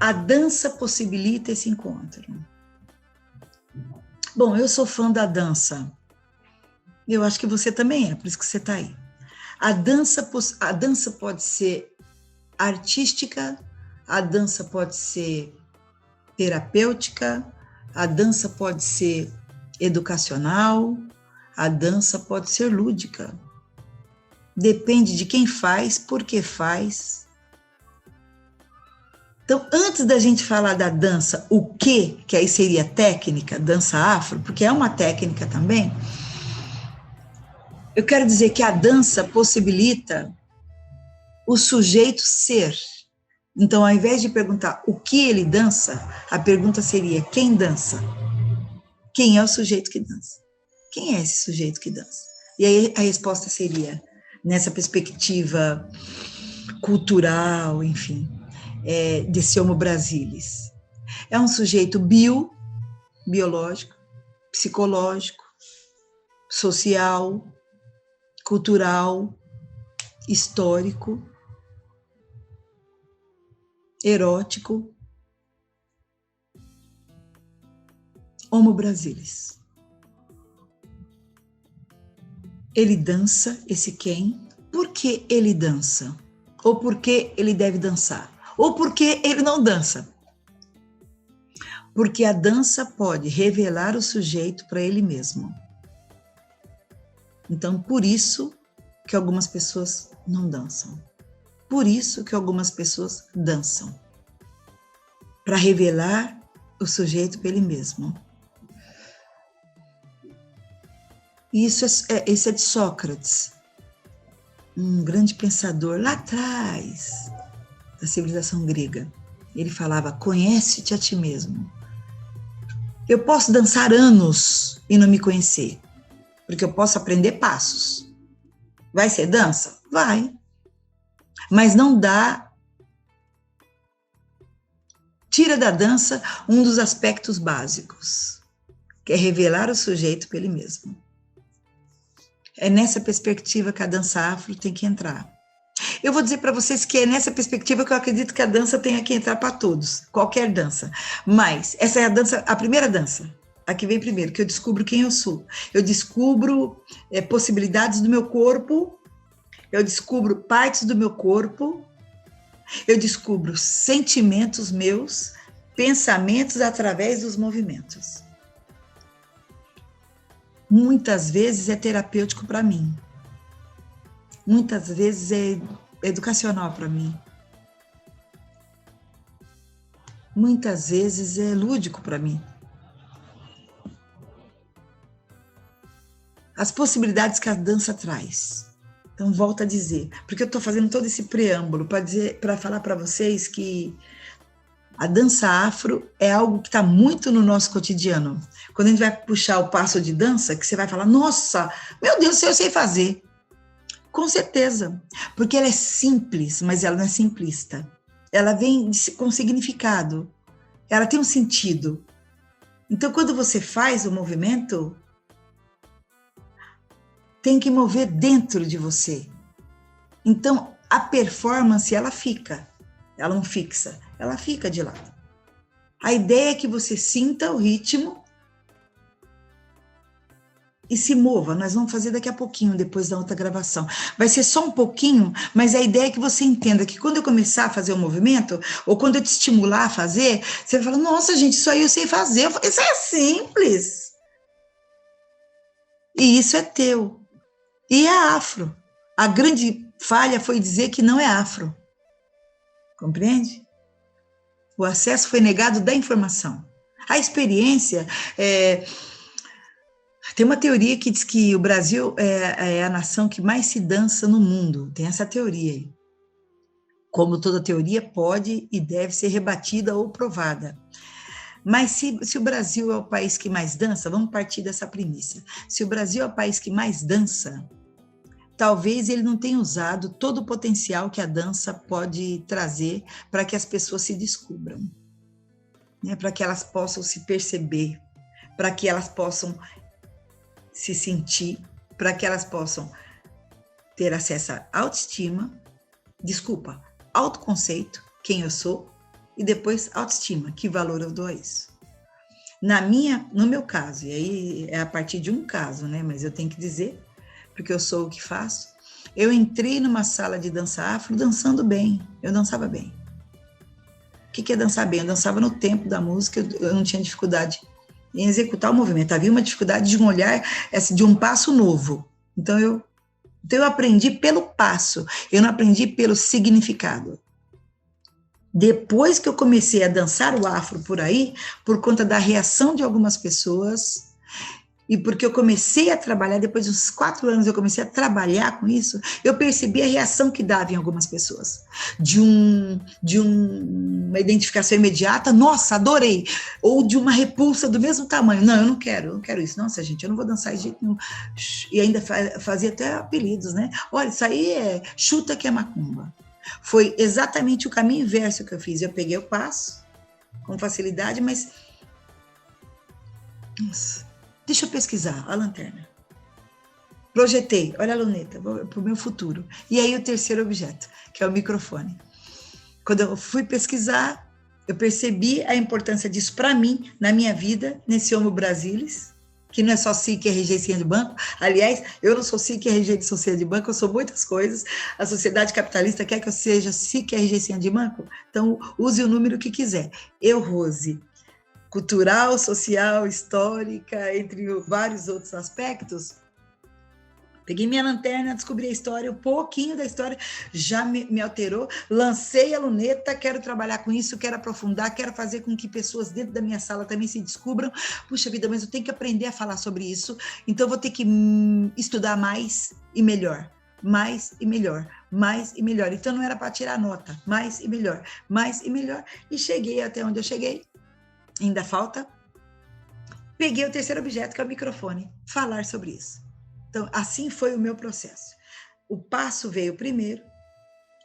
Speaker 2: A dança possibilita esse encontro. Bom, eu sou fã da dança. Eu acho que você também é, por isso que você está aí. A dança pode ser artística, a dança pode ser terapêutica, a dança pode ser educacional, a dança pode ser lúdica. Depende de quem faz, por que faz. Então, antes da gente falar da dança, o que aí seria técnica, dança afro, porque é uma técnica também, eu quero dizer que a dança possibilita o sujeito ser. Então, ao invés de perguntar o que ele dança, a pergunta seria quem dança? Quem é o sujeito que dança? Quem é esse sujeito que dança? E aí a resposta seria, nessa perspectiva cultural, enfim, desse Homo Brasilis. É um sujeito biológico, psicológico, social, cultural, histórico, erótico, Homo Brasilis. Ele dança, esse quem? Por que ele dança? Ou por que ele deve dançar? Ou por que ele não dança? Porque a dança pode revelar o sujeito para ele mesmo. Então, por isso que algumas pessoas não dançam. Por isso que algumas pessoas dançam. Para revelar o sujeito para ele mesmo. E isso é de Sócrates, um grande pensador lá atrás da civilização grega. Ele falava, conhece-te a ti mesmo. Eu posso dançar anos e não me conhecer, porque eu posso aprender passos. Vai ser dança? Vai. Mas não dá, tira da dança um dos aspectos básicos, que é revelar o sujeito para ele mesmo. É nessa perspectiva que a dança afro tem que entrar. Eu vou dizer para vocês que é nessa perspectiva que eu acredito que a dança tenha que entrar para todos, qualquer dança. Mas essa é a dança, a primeira dança, a que vem primeiro, que eu descubro quem eu sou. Eu descubro possibilidades do meu corpo, eu descubro partes do meu corpo, eu descubro sentimentos meus, pensamentos através dos movimentos. Muitas vezes é terapêutico para mim. Muitas vezes é educacional para mim. Muitas vezes é lúdico para mim. As possibilidades que a dança traz. Então, volto a dizer, porque eu estou fazendo todo esse preâmbulo para falar para vocês que a dança afro é algo que está muito no nosso cotidiano. Quando a gente vai puxar o passo de dança, que você vai falar, nossa, meu Deus, eu sei fazer. Com certeza, porque ela é simples, mas ela não é simplista. Ela vem com significado, ela tem um sentido. Então, quando você faz o movimento, tem que mover dentro de você. Então, a performance, ela fica, ela não fixa, ela fica de lado. A ideia é que você sinta o ritmo e se mova. Nós vamos fazer daqui a pouquinho, depois da outra gravação. Vai ser só um pouquinho, mas a ideia é que você entenda que quando eu começar a fazer o movimento, ou quando eu te estimular a fazer, você vai falar, nossa, gente, isso aí eu sei fazer. Eu falo, isso é simples. E isso é teu. E é afro. A grande falha foi dizer que não é afro. Compreende? O acesso foi negado da informação. A experiência... Tem uma teoria que diz que o Brasil é a nação que mais se dança no mundo. Tem essa teoria aí. Como toda teoria pode e deve ser rebatida ou provada. Mas se o Brasil é o país que mais dança, vamos partir dessa premissa. Se o Brasil é o país que mais dança, talvez ele não tenha usado todo o potencial que a dança pode trazer para que as pessoas se descubram, né? Para que elas possam se perceber, para que elas possam se sentir, para que elas possam ter acesso à autoestima, autoconceito, quem eu sou, e depois autoestima, que valor eu dou a isso. No meu caso, e aí é a partir de um caso, né? Mas eu tenho que dizer, porque eu sou o que faço, eu entrei numa sala de dança afro dançando bem, eu dançava bem. O que é dançar bem? Eu dançava no tempo da música, eu não tinha dificuldade em executar o movimento, havia uma dificuldade de um olhar, de um passo novo. Então eu aprendi pelo passo, eu não aprendi pelo significado. Depois que eu comecei a dançar o afro por aí, por conta da reação de algumas pessoas, e porque eu comecei a trabalhar, depois de uns 4 anos eu comecei a trabalhar com isso, eu percebi a reação que dava em algumas pessoas. De uma identificação imediata, nossa, adorei, ou de uma repulsa do mesmo tamanho, não, eu não quero isso, nossa gente, eu não vou dançar de jeito nenhum. E ainda fazia até apelidos, né? Olha, isso aí é chuta que é macumba. Foi exatamente o caminho inverso que eu fiz. Eu peguei o passo com facilidade, mas... Nossa, deixa eu pesquisar a lanterna. Projetei, olha a luneta, para o meu futuro. E aí o terceiro objeto, que é o microfone. Quando eu fui pesquisar, eu percebi a importância disso para mim, na minha vida, nesse Homo Brasilis, que não é só SIC, RG e senha de banco. Aliás, eu não sou SIC, RG e senha de banco, eu sou muitas coisas. A sociedade capitalista quer que eu seja SIC, RG e senha de banco, então use o número que quiser. Eu, Rose, cultural, social, histórica, entre vários outros aspectos, peguei minha lanterna, descobri a história, um pouquinho da história já me alterou, lancei a luneta, quero trabalhar com isso, quero aprofundar, quero fazer com que pessoas dentro da minha sala também se descubram. Puxa vida, mas eu tenho que aprender a falar sobre isso, então eu vou ter que estudar mais e melhor. Mais e melhor, mais e melhor. Então não era para tirar nota, mais e melhor, e cheguei até onde eu cheguei. Ainda falta. Peguei o terceiro objeto, que é o microfone, falar sobre isso. Então, assim foi o meu processo. O passo veio primeiro,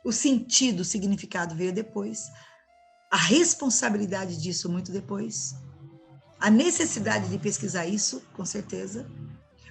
Speaker 2: o sentido, o significado veio depois, a responsabilidade disso muito depois, a necessidade de pesquisar isso, com certeza,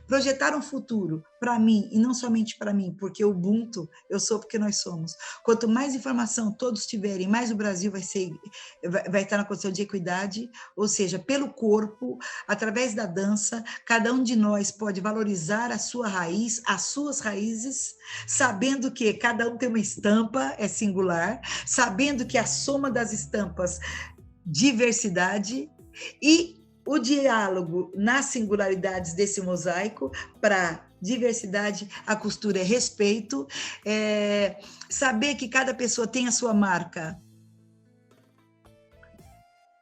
Speaker 2: projetar um futuro para mim, e não somente para mim, porque o Ubuntu, eu sou porque nós somos. Quanto mais informação todos tiverem, mais o Brasil vai estar na condição de equidade, ou seja, pelo corpo, através da dança, cada um de nós pode valorizar a sua raiz, as suas raízes, sabendo que cada um tem uma estampa, é singular, sabendo que a soma das estampas, diversidade, e o diálogo nas singularidades desse mosaico, para diversidade, a costura é respeito, saber que cada pessoa tem a sua marca,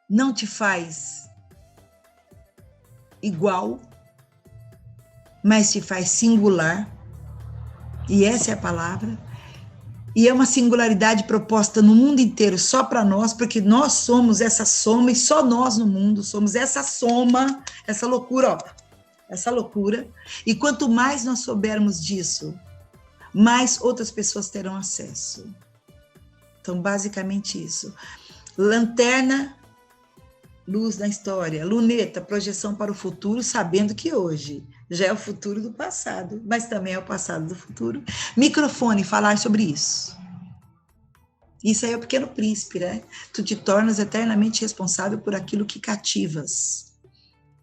Speaker 2: não te faz igual, mas te faz singular, e essa é a palavra. E é uma singularidade proposta no mundo inteiro só para nós, porque nós somos essa soma, e só nós no mundo somos essa soma, essa loucura, essa loucura. E quanto mais nós soubermos disso, mais outras pessoas terão acesso. Então, basicamente isso. Lanterna, luz na história. Luneta, projeção para o futuro, sabendo que hoje já é o futuro do passado, mas também é o passado do futuro. Microfone, falar sobre isso. Isso aí é o Pequeno Príncipe, né? Tu te tornas eternamente responsável por aquilo que cativas.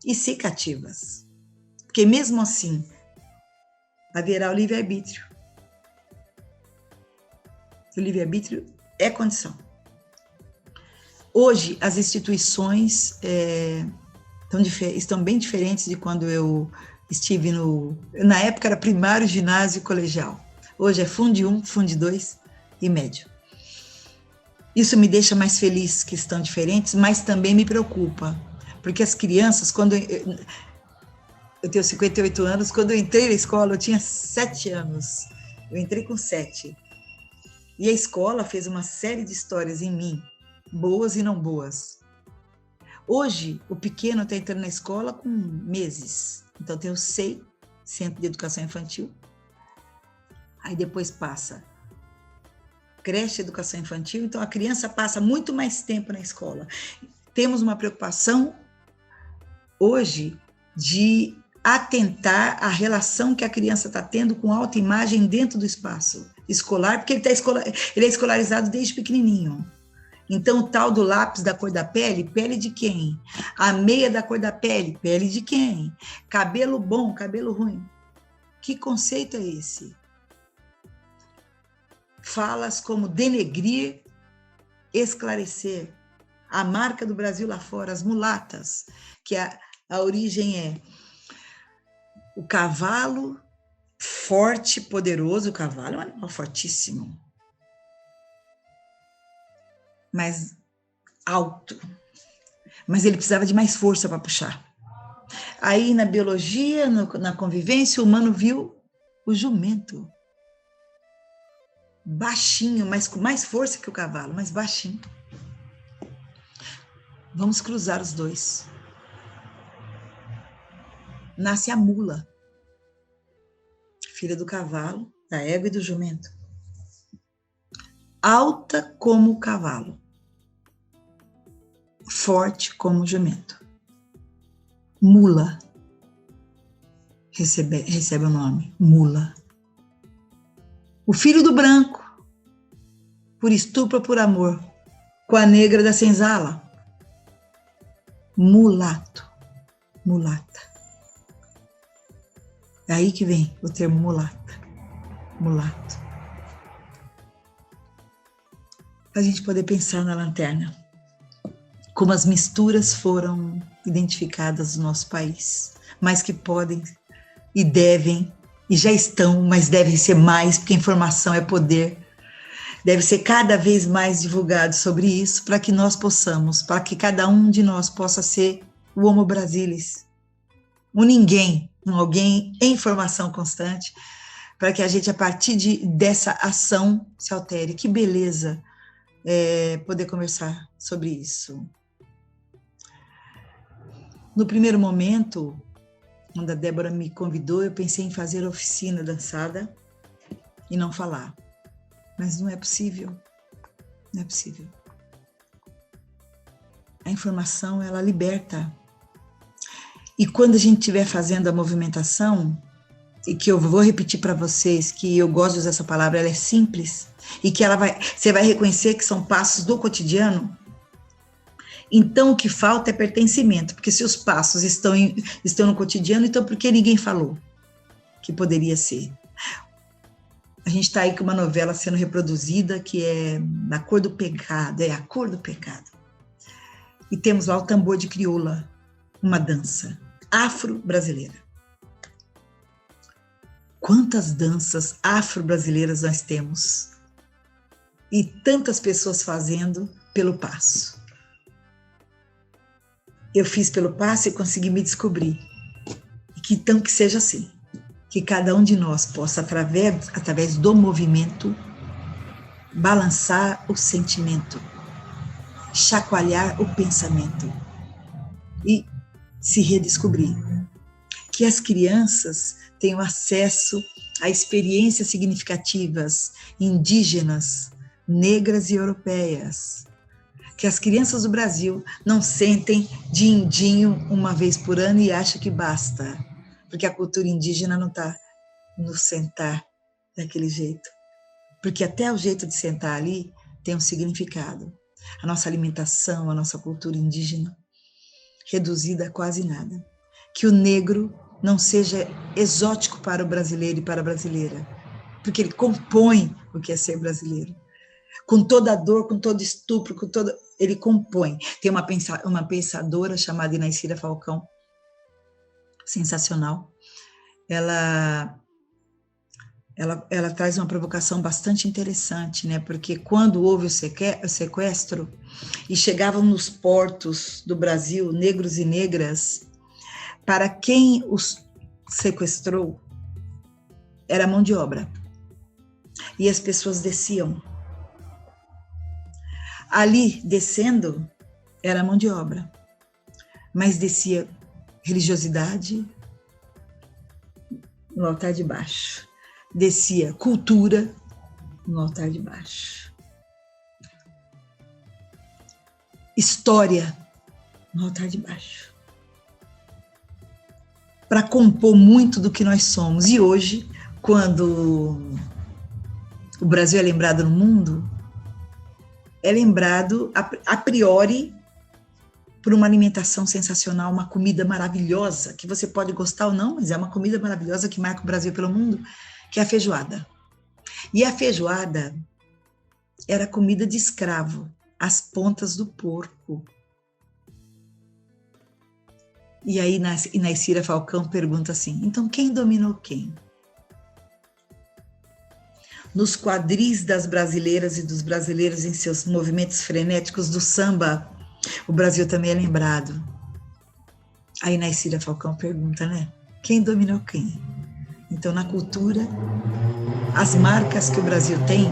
Speaker 2: E se cativas. Porque mesmo assim, haverá o livre-arbítrio. O livre-arbítrio é condição. Hoje, as instituições estão bem diferentes de quando eu estive na época era primário, ginásio e colegial. Hoje é Fundo 1, Fundo 2 e médio. Isso me deixa mais feliz que estão diferentes, mas também me preocupa, porque as crianças, quando eu tenho 58 anos, quando eu entrei na escola eu tinha 7 anos, eu entrei com 7, e a escola fez uma série de histórias em mim, boas e não boas. Hoje, o pequeno está entrando na escola com meses. Então, tem o SEI, Centro de Educação Infantil. Aí depois passa creche, educação infantil. Então, a criança passa muito mais tempo na escola. Temos uma preocupação hoje de atentar à relação que a criança está tendo com a autoimagem dentro do espaço escolar, porque ele é escolarizado desde pequenininho. Então, o tal do lápis da cor da pele, pele de quem? A meia da cor da pele, pele de quem? Cabelo bom, cabelo ruim. Que conceito é esse? Falas como denegrir, esclarecer. A marca do Brasil lá fora, as mulatas, que a origem é o cavalo forte, poderoso. O cavalo é um animal fortíssimo, mas alto. Mas ele precisava de mais força para puxar. Aí, na biologia, na convivência, o humano viu o jumento. Baixinho, mas com mais força que o cavalo, mas baixinho. Vamos cruzar os dois. Nasce a mula, filha do cavalo, da égua e do jumento. Alta como o cavalo, forte como o jumento. Mula recebe o nome, mula. O filho do branco, por estupro ou por amor, com a negra da senzala. Mulato, mulata. É aí que vem o termo mulata, mulato. Para a gente poder pensar na lanterna, como as misturas foram identificadas no nosso país, mas que podem e devem, e já estão, mas devem ser mais, porque informação é poder. Deve ser cada vez mais divulgado sobre isso, para que nós possamos, para que cada um de nós possa ser o Homo Brasilis, um ninguém, um alguém em formação constante, para que a gente, a partir dessa ação, se altere. Que beleza poder conversar sobre isso. No primeiro momento, quando a Débora me convidou, eu pensei em fazer oficina dançada e não falar. Mas não é possível. Não é possível. A informação, ela liberta. E quando a gente estiver fazendo a movimentação, e que eu vou repetir para vocês, que eu gosto de usar essa palavra, ela é simples, e que você vai reconhecer que são passos do cotidiano. Então, o que falta é pertencimento, porque se os passos estão no cotidiano, então por que ninguém falou que poderia ser? A gente está aí com uma novela sendo reproduzida, que é A Cor do Pecado, A Cor do Pecado. E temos lá o tambor de crioula, uma dança afro-brasileira. Quantas danças afro-brasileiras nós temos? E tantas pessoas fazendo pelo passo. Eu fiz pelo passo e consegui me descobrir. E que então que seja assim. Que cada um de nós possa, através do movimento, balançar o sentimento, chacoalhar o pensamento e se redescobrir. Que as crianças tenham acesso a experiências significativas, indígenas, negras e europeias. Que as crianças do Brasil não sentem din-dinho uma vez por ano e acham que basta. Porque a cultura indígena não está no sentar daquele jeito. Porque até o jeito de sentar ali tem um significado. A nossa alimentação, a nossa cultura indígena, reduzida a quase nada. Que o negro não seja exótico para o brasileiro e para a brasileira, porque ele compõe o que é ser brasileiro. Com toda a dor, com todo estupro, ele compõe. Tem uma pensadora chamada Inaicira Falcão, sensacional. Ela traz uma provocação bastante interessante, né? Porque quando houve o sequestro e chegavam nos portos do Brasil negros e negras, para quem os sequestrou era mão de obra. E as pessoas desciam. Ali, descendo, era mão de obra. mas descia religiosidade no altar de baixo, descia cultura no altar de baixo, história no altar de baixo, para compor muito do que nós somos. E hoje, quando o Brasil é lembrado no mundo, é lembrado a priori por uma alimentação sensacional, uma comida maravilhosa, que você pode gostar ou não, mas é uma comida maravilhosa que marca o Brasil pelo mundo, que é a feijoada. E a feijoada era comida de escravo, as pontas do porco. E aí Inaicira Falcão pergunta assim, então quem dominou quem? Nos quadris das brasileiras e dos brasileiros em seus movimentos frenéticos do samba, o Brasil também é lembrado. Aí Inaicira Falcão pergunta, né? Quem dominou quem? Então, na cultura, as marcas que o Brasil tem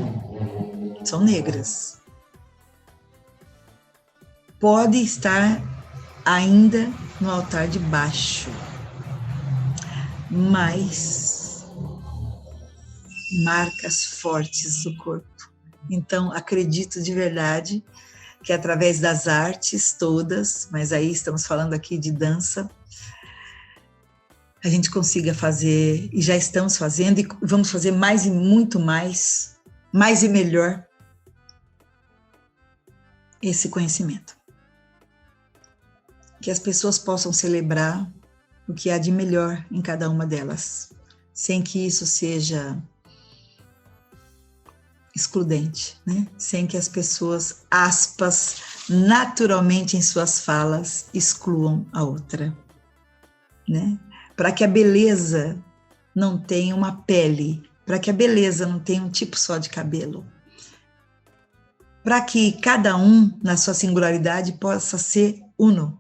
Speaker 2: são negras. Pode estar ainda no altar de baixo, mas marcas fortes do corpo. Então, acredito de verdade que através das artes todas, mas aí estamos falando aqui de dança, a gente consiga fazer, e já estamos fazendo, e vamos fazer mais e muito mais e melhor, esse conhecimento. Que as pessoas possam celebrar o que há de melhor em cada uma delas, sem que isso seja excludente, né? Sem que as pessoas, aspas, naturalmente em suas falas, excluam a outra, né? Para que a beleza não tenha uma pele, para que a beleza não tenha um tipo só de cabelo, para que cada um, na sua singularidade, possa ser uno,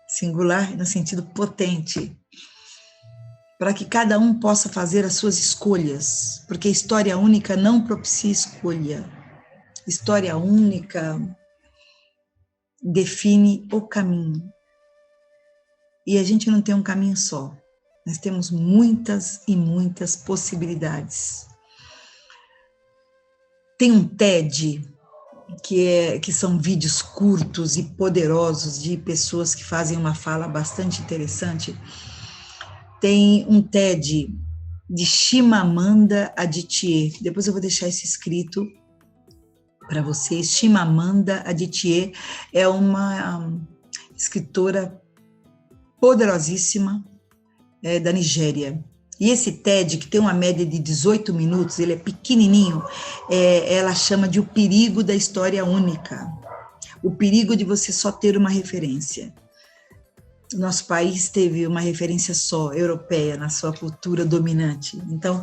Speaker 2: singular no sentido potente, para que cada um possa fazer as suas escolhas, porque história única não propicia escolha. História única define o caminho. E a gente não tem um caminho só, nós temos muitas e muitas possibilidades. Tem um TED, que são vídeos curtos e poderosos de pessoas que fazem uma fala bastante interessante. Tem um TED de Chimamanda Adichie, depois eu vou deixar esse escrito para vocês. Chimamanda Adichie é uma escritora poderosíssima da Nigéria. E esse TED, que tem uma média de 18 minutos, ele é pequenininho, ela chama de o perigo da história única, o perigo de você só ter uma referência. Nosso país teve uma referência só, europeia, na sua cultura dominante. Então,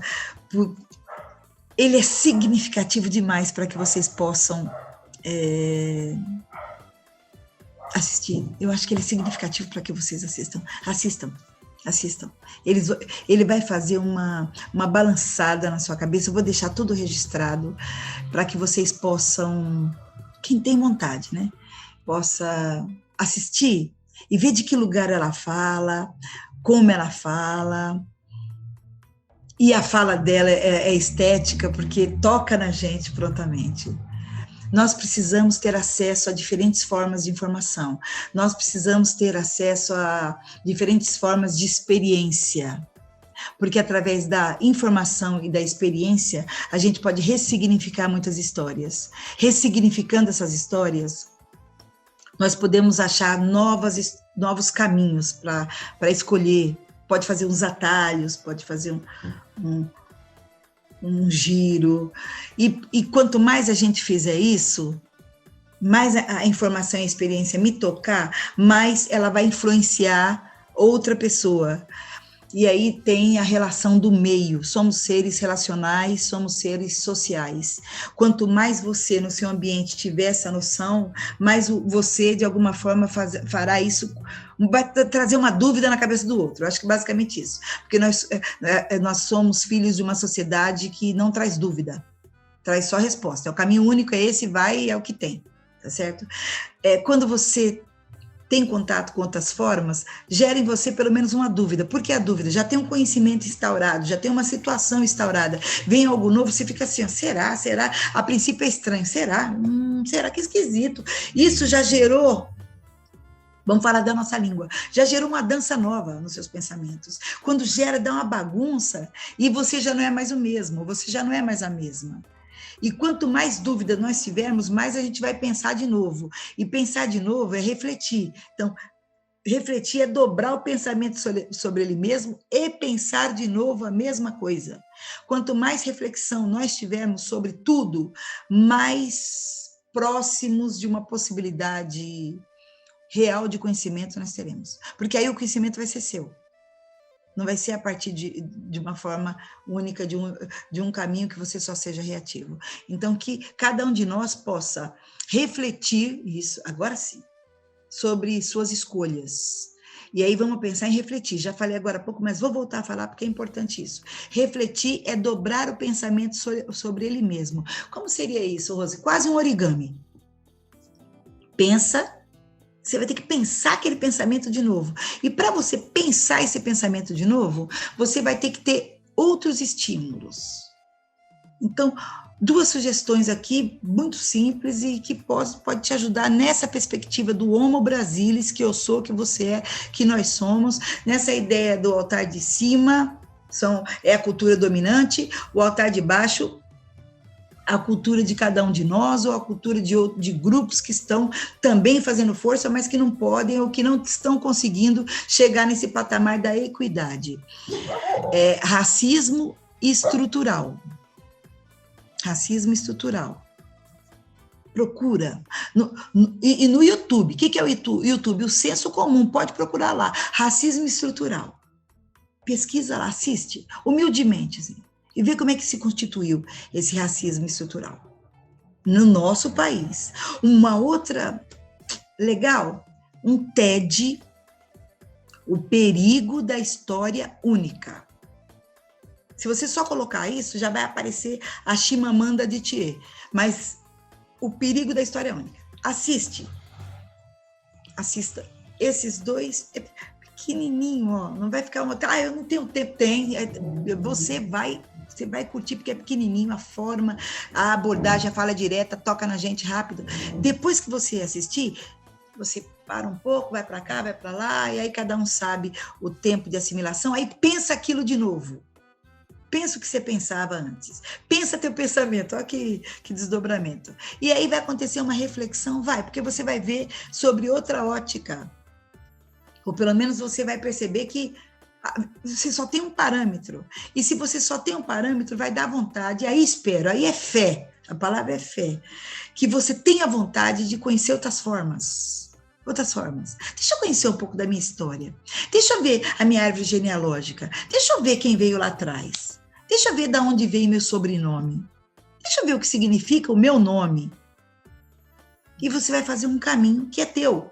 Speaker 2: ele é significativo demais para que vocês possam assistir. Eu acho que ele é significativo para que vocês assistam. Assistam. Ele vai fazer uma balançada na sua cabeça. Eu vou deixar tudo registrado para que vocês possam, quem tem vontade, né, possa assistir e ver de que lugar ela fala, como ela fala. E a fala dela é estética, porque toca na gente prontamente. Nós precisamos ter acesso a diferentes formas de informação. Nós precisamos ter acesso a diferentes formas de experiência. Porque através da informação e da experiência, a gente pode ressignificar muitas histórias. Ressignificando essas histórias, nós podemos achar novos caminhos para escolher. Pode fazer uns atalhos, pode fazer um giro. E quanto mais a gente fizer isso, mais a informação e a experiência me tocar, mais ela vai influenciar outra pessoa. E aí tem a relação do meio. Somos seres relacionais, somos seres sociais. Quanto mais você no seu ambiente tiver essa noção, mais você, de alguma forma, fará isso, vai trazer uma dúvida na cabeça do outro. Eu acho que basicamente isso. Porque nós somos filhos de uma sociedade que não traz dúvida, traz só resposta. O caminho único é esse, vai e é o que tem, tá certo? Quando você tem contato com outras formas, gera em você pelo menos uma dúvida. Por que a dúvida? Já tem um conhecimento instaurado, já tem uma situação instaurada. Vem algo novo, você fica assim, será? A princípio é estranho. Será? Será que esquisito? Isso já gerou, vamos falar da nossa língua, já gerou uma dança nova nos seus pensamentos. Quando gera, dá uma bagunça e você já não é mais o mesmo, você já não é mais a mesma. E quanto mais dúvida nós tivermos, mais a gente vai pensar de novo. E pensar de novo é refletir. Então, refletir é dobrar o pensamento sobre ele mesmo e pensar de novo a mesma coisa. Quanto mais reflexão nós tivermos sobre tudo, mais próximos de uma possibilidade real de conhecimento nós teremos. Porque aí o conhecimento vai ser seu. Não vai ser a partir de uma forma única, de um caminho que você só seja reativo. Então, que cada um de nós possa refletir isso, agora sim, sobre suas escolhas. E aí vamos pensar em refletir. Já falei agora há pouco, mas vou voltar a falar porque é importante isso. Refletir é dobrar o pensamento sobre ele mesmo. Como seria isso, Rose? Quase um origami. Pensa. Você vai ter que pensar aquele pensamento de novo. E para você pensar esse pensamento de novo, você vai ter que ter outros estímulos. Então, 2 sugestões aqui, muito simples e que pode te ajudar nessa perspectiva do Homo Brasilis, que eu sou, que você é, que nós somos, nessa ideia do altar de cima, é a cultura dominante, o altar de baixo, a cultura de cada um de nós, ou a cultura de grupos que estão também fazendo força, mas que não podem ou que não estão conseguindo chegar nesse patamar da equidade. Racismo estrutural. Racismo estrutural. Procura. E no YouTube, o que é o YouTube? O senso comum, pode procurar lá. Racismo estrutural. Pesquisa lá, assiste, humildemente, assim. E ver como é que se constituiu esse racismo estrutural no nosso país. Uma outra legal, um TED, o perigo da história única. Se você só colocar isso, já vai aparecer a Chimamanda Adichie, mas o perigo da história única. Assista esses 2, pequenininho, ó, não vai ficar eu não tenho tempo, você vai curtir porque é pequenininho, a forma, a abordagem, a fala direta, toca na gente rápido. Depois que você assistir, você para um pouco, vai para cá, vai para lá, e aí cada um sabe o tempo de assimilação, aí pensa aquilo de novo. Pensa o que você pensava antes. Pensa teu pensamento, olha que desdobramento. E aí vai acontecer uma reflexão, porque você vai ver sobre outra ótica. Ou pelo menos você vai perceber que você só tem um parâmetro. E se você só tem um parâmetro, vai dar vontade. Aí aí é fé. A palavra é fé. Que você tenha vontade de conhecer outras formas. Deixa eu conhecer um pouco da minha história. Deixa eu ver a minha árvore genealógica. Deixa eu ver quem veio lá atrás. Deixa eu ver de onde veio meu sobrenome. Deixa eu ver o que significa o meu nome. E você vai fazer um caminho que é teu.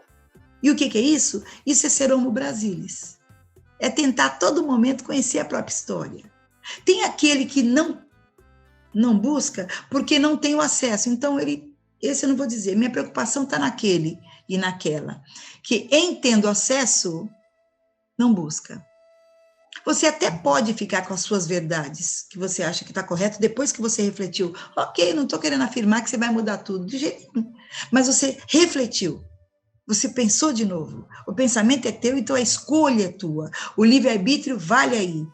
Speaker 2: E o que é isso? Isso é ser Homo Brasilis. É tentar a todo momento conhecer a própria história. Tem aquele que não busca porque não tem o acesso. Então, esse eu não vou dizer. Minha preocupação está naquele e naquela. Que em tendo acesso, não busca. Você até pode ficar com as suas verdades, que você acha que está correto, depois que você refletiu. Ok, não estou querendo afirmar que você vai mudar tudo, de jeito nenhum. Mas você refletiu. Você pensou de novo. O pensamento é teu, então a escolha é tua. O livre-arbítrio vale aí.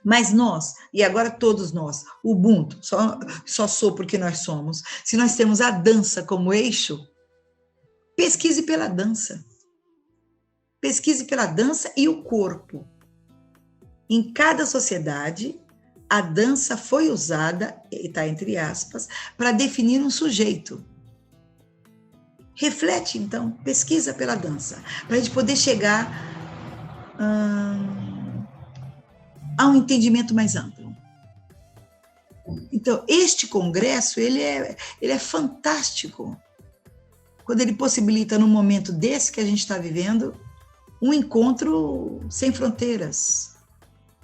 Speaker 2: Mas nós, e agora todos nós, o Ubuntu, só sou porque nós somos. Se nós temos a dança como eixo, pesquise pela dança. Pesquise pela dança e o corpo. Em cada sociedade, a dança foi usada, está entre aspas, para definir um sujeito. Reflete, então, pesquisa pela dança, para a gente poder chegar a um entendimento mais amplo. Então, este congresso, ele é fantástico, quando ele possibilita, num momento desse que a gente está vivendo, um encontro sem fronteiras,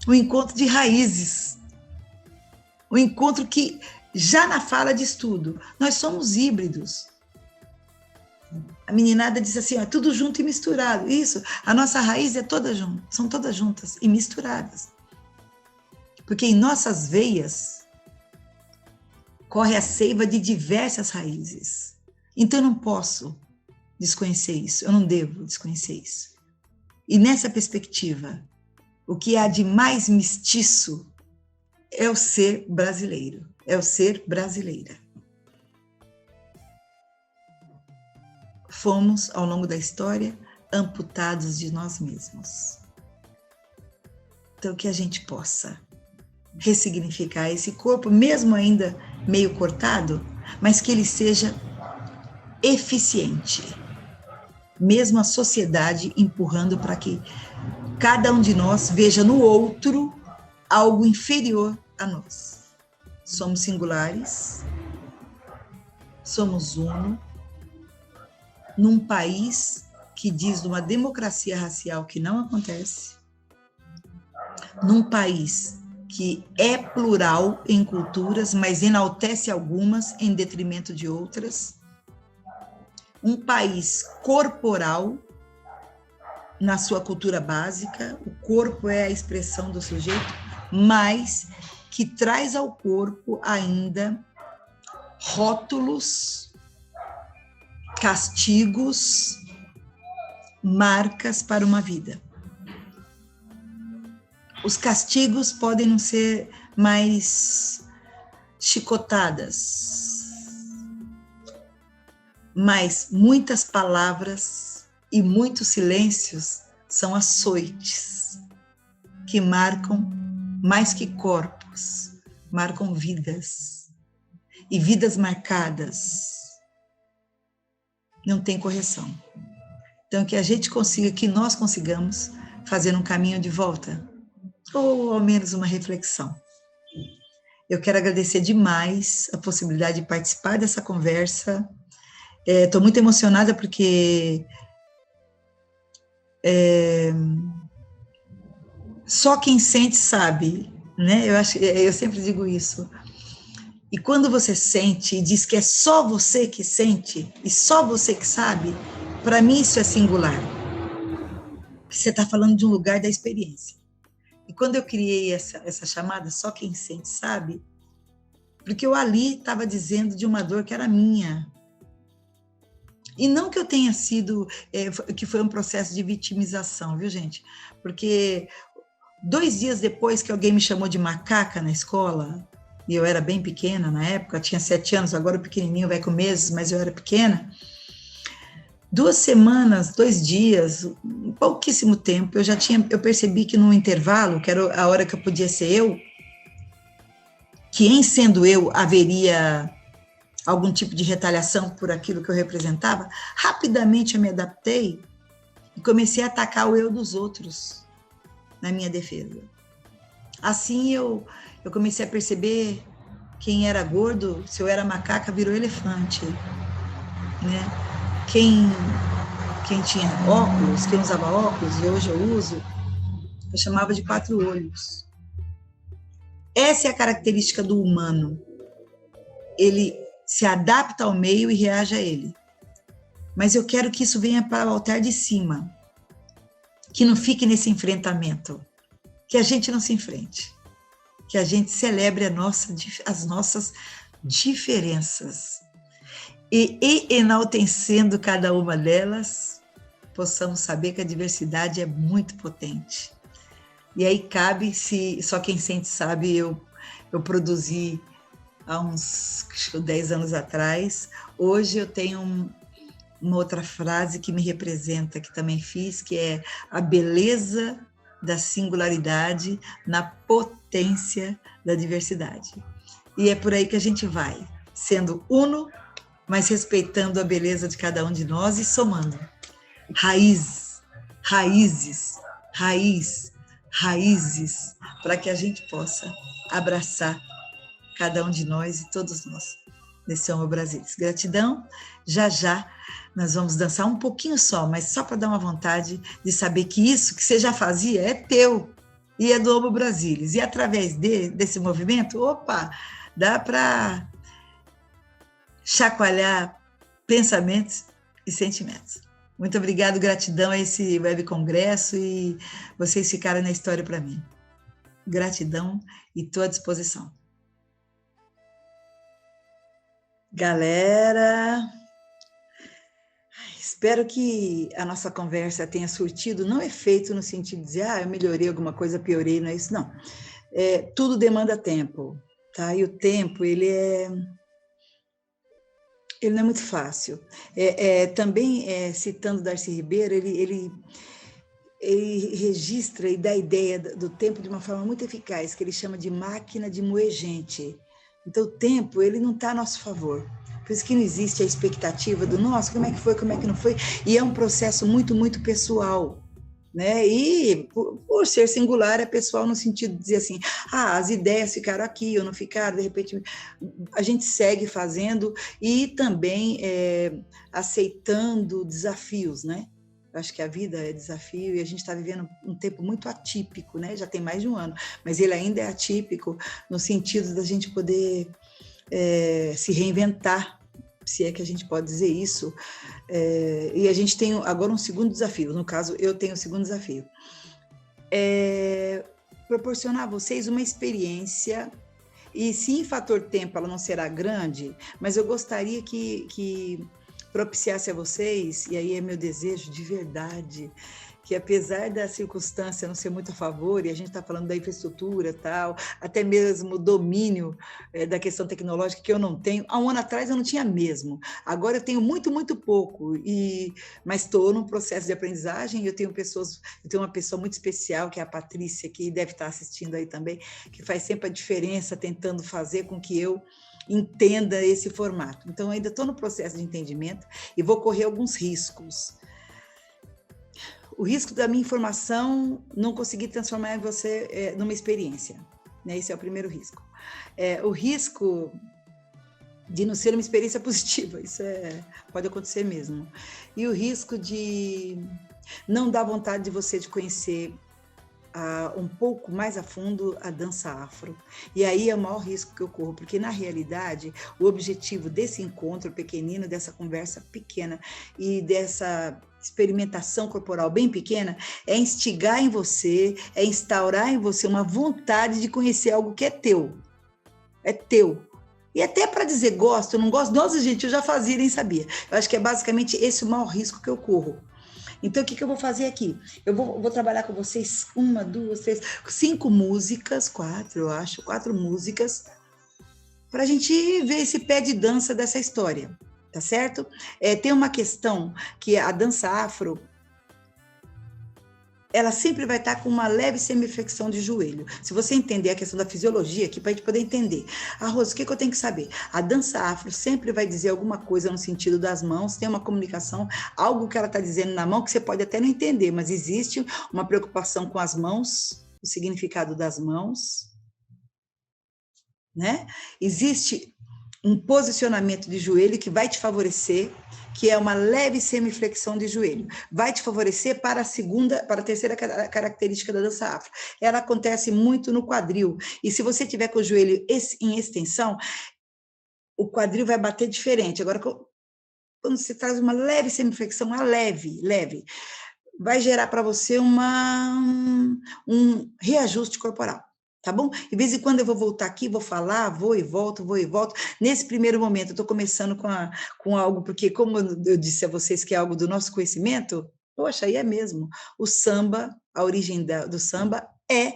Speaker 2: um encontro de raízes, um encontro que, já na fala diz tudo, nós somos híbridos. meninada disse assim, ó, tudo junto e misturado. Isso, a nossa raiz é toda junto, são todas juntas e misturadas. Porque em nossas veias corre a seiva de diversas raízes. Então eu não posso desconhecer isso, eu não devo desconhecer isso. E nessa perspectiva, o que há de mais mestiço é o ser brasileiro, é o ser brasileira. Fomos, ao longo da história, amputados de nós mesmos. Então, que a gente possa ressignificar esse corpo, mesmo ainda meio cortado, mas que ele seja eficiente. Mesmo a sociedade empurrando para que cada um de nós veja no outro algo inferior a nós. Somos singulares, somos uno, num país que diz de uma democracia racial que não acontece, num país que é plural em culturas, mas enaltece algumas em detrimento de outras, um país corporal na sua cultura básica, o corpo é a expressão do sujeito, mas que traz ao corpo ainda rótulos, castigos, marcas para uma vida. Os castigos podem não ser mais chicotadas, mas muitas palavras e muitos silêncios são açoites que marcam mais que corpos, marcam vidas. E vidas marcadas não tem correção. Então, que a gente consiga, que nós consigamos fazer um caminho de volta, ou ao menos uma reflexão. Eu quero agradecer demais a possibilidade de participar dessa conversa. Estou muito emocionada porque só quem sente sabe, né? Eu sempre digo isso. E quando você sente e diz que é só você que sente e só você que sabe, para mim isso é singular. Você está falando de um lugar da experiência. E quando eu criei essa chamada, só quem sente sabe, porque eu ali estava dizendo de uma dor que era minha. E não que eu tenha sido, que foi um processo de vitimização, viu, gente? Porque 2 dias depois que alguém me chamou de macaca na escola, e eu era bem pequena na época, tinha 7 anos, agora o pequenininho vai com meses, mas eu era pequena. 2 semanas, 2 dias, pouquíssimo tempo, eu percebi que no intervalo, que era a hora que eu podia ser eu, que em sendo eu haveria algum tipo de retaliação por aquilo que eu representava, rapidamente eu me adaptei e comecei a atacar o eu dos outros na minha defesa. Assim eu comecei a perceber quem era gordo, se eu era macaca, virou elefante, né? Quem tinha óculos, quem usava óculos, e hoje eu uso, eu chamava de 4 olhos. Essa é a característica do humano. Ele se adapta ao meio e reage a ele. Mas eu quero que isso venha para o altar de cima, que não fique nesse enfrentamento, que a gente não se enfrente, que a gente celebre as nossas diferenças e enaltecendo cada uma delas, possamos saber que a diversidade é muito potente. E aí cabe, se só quem sente sabe, eu produzi há uns 10 anos atrás. Hoje eu tenho uma outra frase que me representa, que também fiz, que é a beleza da singularidade na potência da diversidade. E é por aí que a gente vai, sendo uno, mas respeitando a beleza de cada um de nós e somando. Raízes, para que a gente possa abraçar cada um de nós e todos nós nesse Homo Brasilis. Gratidão. Já nós vamos dançar um pouquinho só, mas só para dar uma vontade de saber que isso que você já fazia é teu e é do Homo Brasilis. E através desse movimento, dá para chacoalhar pensamentos e sentimentos. Muito obrigado, gratidão a esse web congresso e vocês ficaram na história para mim. Gratidão e estou à disposição. Galera, espero que a nossa conversa tenha surtido, não efeito no sentido de dizer, eu melhorei alguma coisa, piorei, não é isso, não. Tudo demanda tempo, tá? E o tempo, ele não é muito fácil. Também, citando Darcy Ribeiro, ele registra e dá a ideia do tempo de uma forma muito eficaz, que ele chama de máquina de moer gente. Então, o tempo, ele não está a nosso favor. Por isso que não existe a expectativa do, nossa, como é que foi, como é que não foi? E é um processo muito, muito pessoal, né? E, por ser singular, é pessoal no sentido de dizer assim, as ideias ficaram aqui ou não ficaram, de repente a gente segue fazendo e também aceitando desafios, né? Eu acho que a vida é desafio e a gente está vivendo um tempo muito atípico, né? Já tem mais de um ano, mas ele ainda é atípico no sentido da gente poder se reinventar, se é que a gente pode dizer isso. E a gente tem agora um segundo desafio, no caso, eu tenho o segundo desafio. Proporcionar a vocês uma experiência, e sim, em fator tempo ela não será grande, mas eu gostaria que propiciasse a vocês, e aí é meu desejo de verdade, que apesar da circunstância não ser muito a favor, e a gente está falando da infraestrutura, tal, até mesmo domínio da questão tecnológica, que eu não tenho, há um ano atrás eu não tinha mesmo, agora eu tenho muito, muito pouco, mas estou num processo de aprendizagem, eu tenho uma pessoa muito especial, que é a Patrícia, que deve estar assistindo aí também, que faz sempre a diferença, tentando fazer com que eu entenda esse formato. Então, ainda estou no processo de entendimento e vou correr alguns riscos. O risco da minha informação não conseguir transformar você numa experiência, né? Esse é o primeiro risco. O risco de não ser uma experiência positiva, isso pode acontecer mesmo. E o risco de não dar vontade de você de conhecer um pouco mais a fundo a dança afro. E aí é o maior risco que eu corro, porque na realidade o objetivo desse encontro pequenino, dessa conversa pequena e dessa experimentação corporal bem pequena é instigar em você, é instaurar em você uma vontade de conhecer algo que é teu. É teu. E até para dizer gosto, não gosto, nossa gente, eu já fazia e nem sabia. Eu acho que é basicamente esse o maior risco que eu corro. Então, o que eu vou fazer aqui? Eu vou trabalhar com vocês 1, 2, 3, 5 músicas, 4, eu acho, 4 músicas, para a gente ver esse pé de dança dessa história, tá certo? Tem uma questão que a dança afro, ela sempre vai estar com uma leve semiflexão de joelho. Se você entender a questão da fisiologia aqui, para a gente poder entender. Rosa, o que eu tenho que saber? A dança afro sempre vai dizer alguma coisa no sentido das mãos, tem uma comunicação, algo que ela está dizendo na mão que você pode até não entender, mas existe uma preocupação com as mãos, o significado das mãos, né? Existe um posicionamento de joelho que vai te favorecer, que é uma leve semiflexão de joelho. Vai te favorecer para a terceira característica da dança afro. Ela acontece muito no quadril. E se você tiver com o joelho em extensão, o quadril vai bater diferente. Agora, quando você traz uma leve semiflexão, uma leve, vai gerar para você um reajuste corporal. Tá bom? De vez em quando eu vou voltar aqui, vou falar, vou e volto. Nesse primeiro momento, eu estou começando com algo, porque como eu disse a vocês que é algo do nosso conhecimento, poxa, aí é mesmo. O samba, a origem do samba é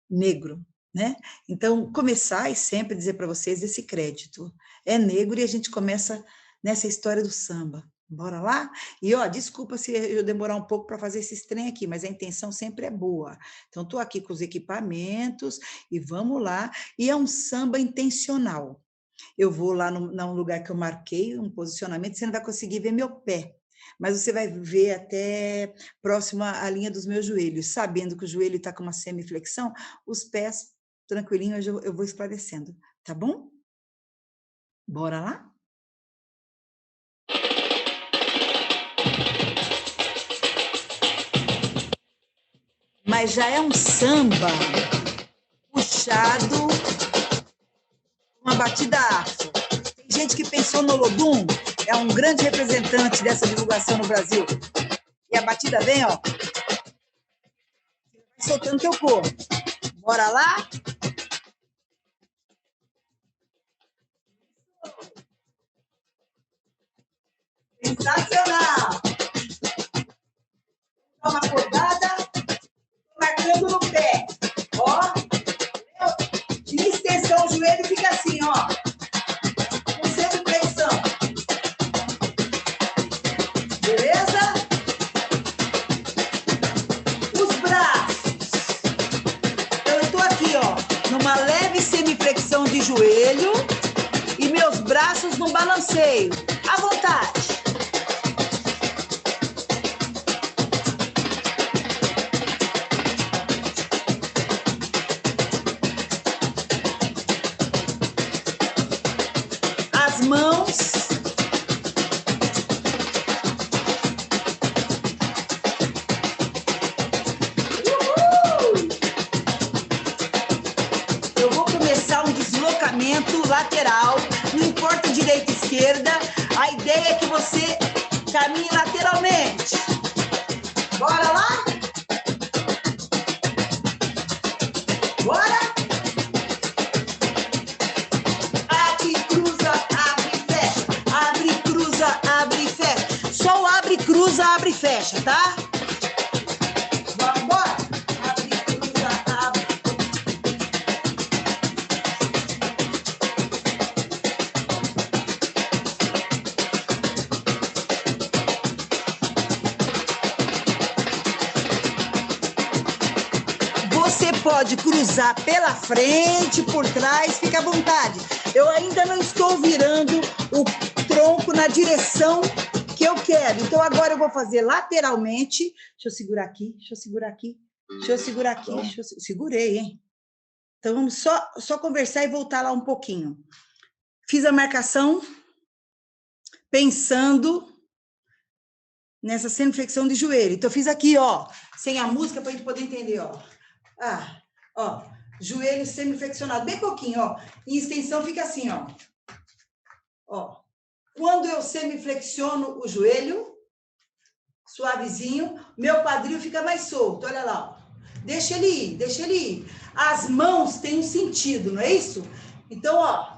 Speaker 2: negro, né? Então, começar e sempre dizer para vocês esse crédito. É negro e a gente começa nessa história do samba. Bora lá? E, desculpa se eu demorar um pouco para fazer esse trem aqui, mas a intenção sempre é boa. Então, estou aqui com os equipamentos e vamos lá. E é um samba intencional. Eu vou lá num lugar que eu marquei, um posicionamento, você não vai conseguir ver meu pé, mas você vai ver até próximo à linha dos meus joelhos. Sabendo que o joelho está com uma semiflexão, os pés, tranquilinho, eu vou esclarecendo. Tá bom? Bora lá? Mas já é um samba puxado, uma batida afro. Tem gente que pensou no Olodum, é um grande representante dessa divulgação no Brasil. E a batida vem, ó. Vai soltando teu corpo. Bora lá? Sensacional! Dá uma acordada, marcando no pé. Ó, de extensão, o joelho fica assim, ó. Com semiflexão. Beleza? Os braços. Então, eu tô aqui, ó, numa leve semiflexão de joelho e meus braços no balanceio. À vontade. As mãos. Uhul! Eu vou começar um deslocamento lateral, não importa direita ou esquerda, a ideia é que você caminhe lateralmente. Bora lá? Bora? Abre, cruza, abre, fecha. Abre, cruza, abre, fecha. Só o abre, cruza, abre, fecha, tá? Vamos embora? Abre, cruza, abre. Você pode cruzar pela frente, por trás, fica à vontade. Eu ainda não estou virando o tronco na direção que eu quero. Então, agora eu vou fazer lateralmente. Deixa eu segurar aqui, deixa eu segurar aqui, deixa eu segurar aqui. Segurei, hein? Então, vamos só conversar e voltar lá um pouquinho. Fiz a marcação pensando nessa semiflexão de joelho. Então, eu fiz aqui, ó, sem a música, para a gente poder entender, ó. Ó, joelho semiflexionado, bem pouquinho, ó. Em extensão fica assim, ó. Ó. Quando eu semiflexiono o joelho, suavezinho, meu quadril fica mais solto, olha lá, ó. Deixa ele ir, deixa ele ir. As mãos têm um sentido, não é isso? Então, ó.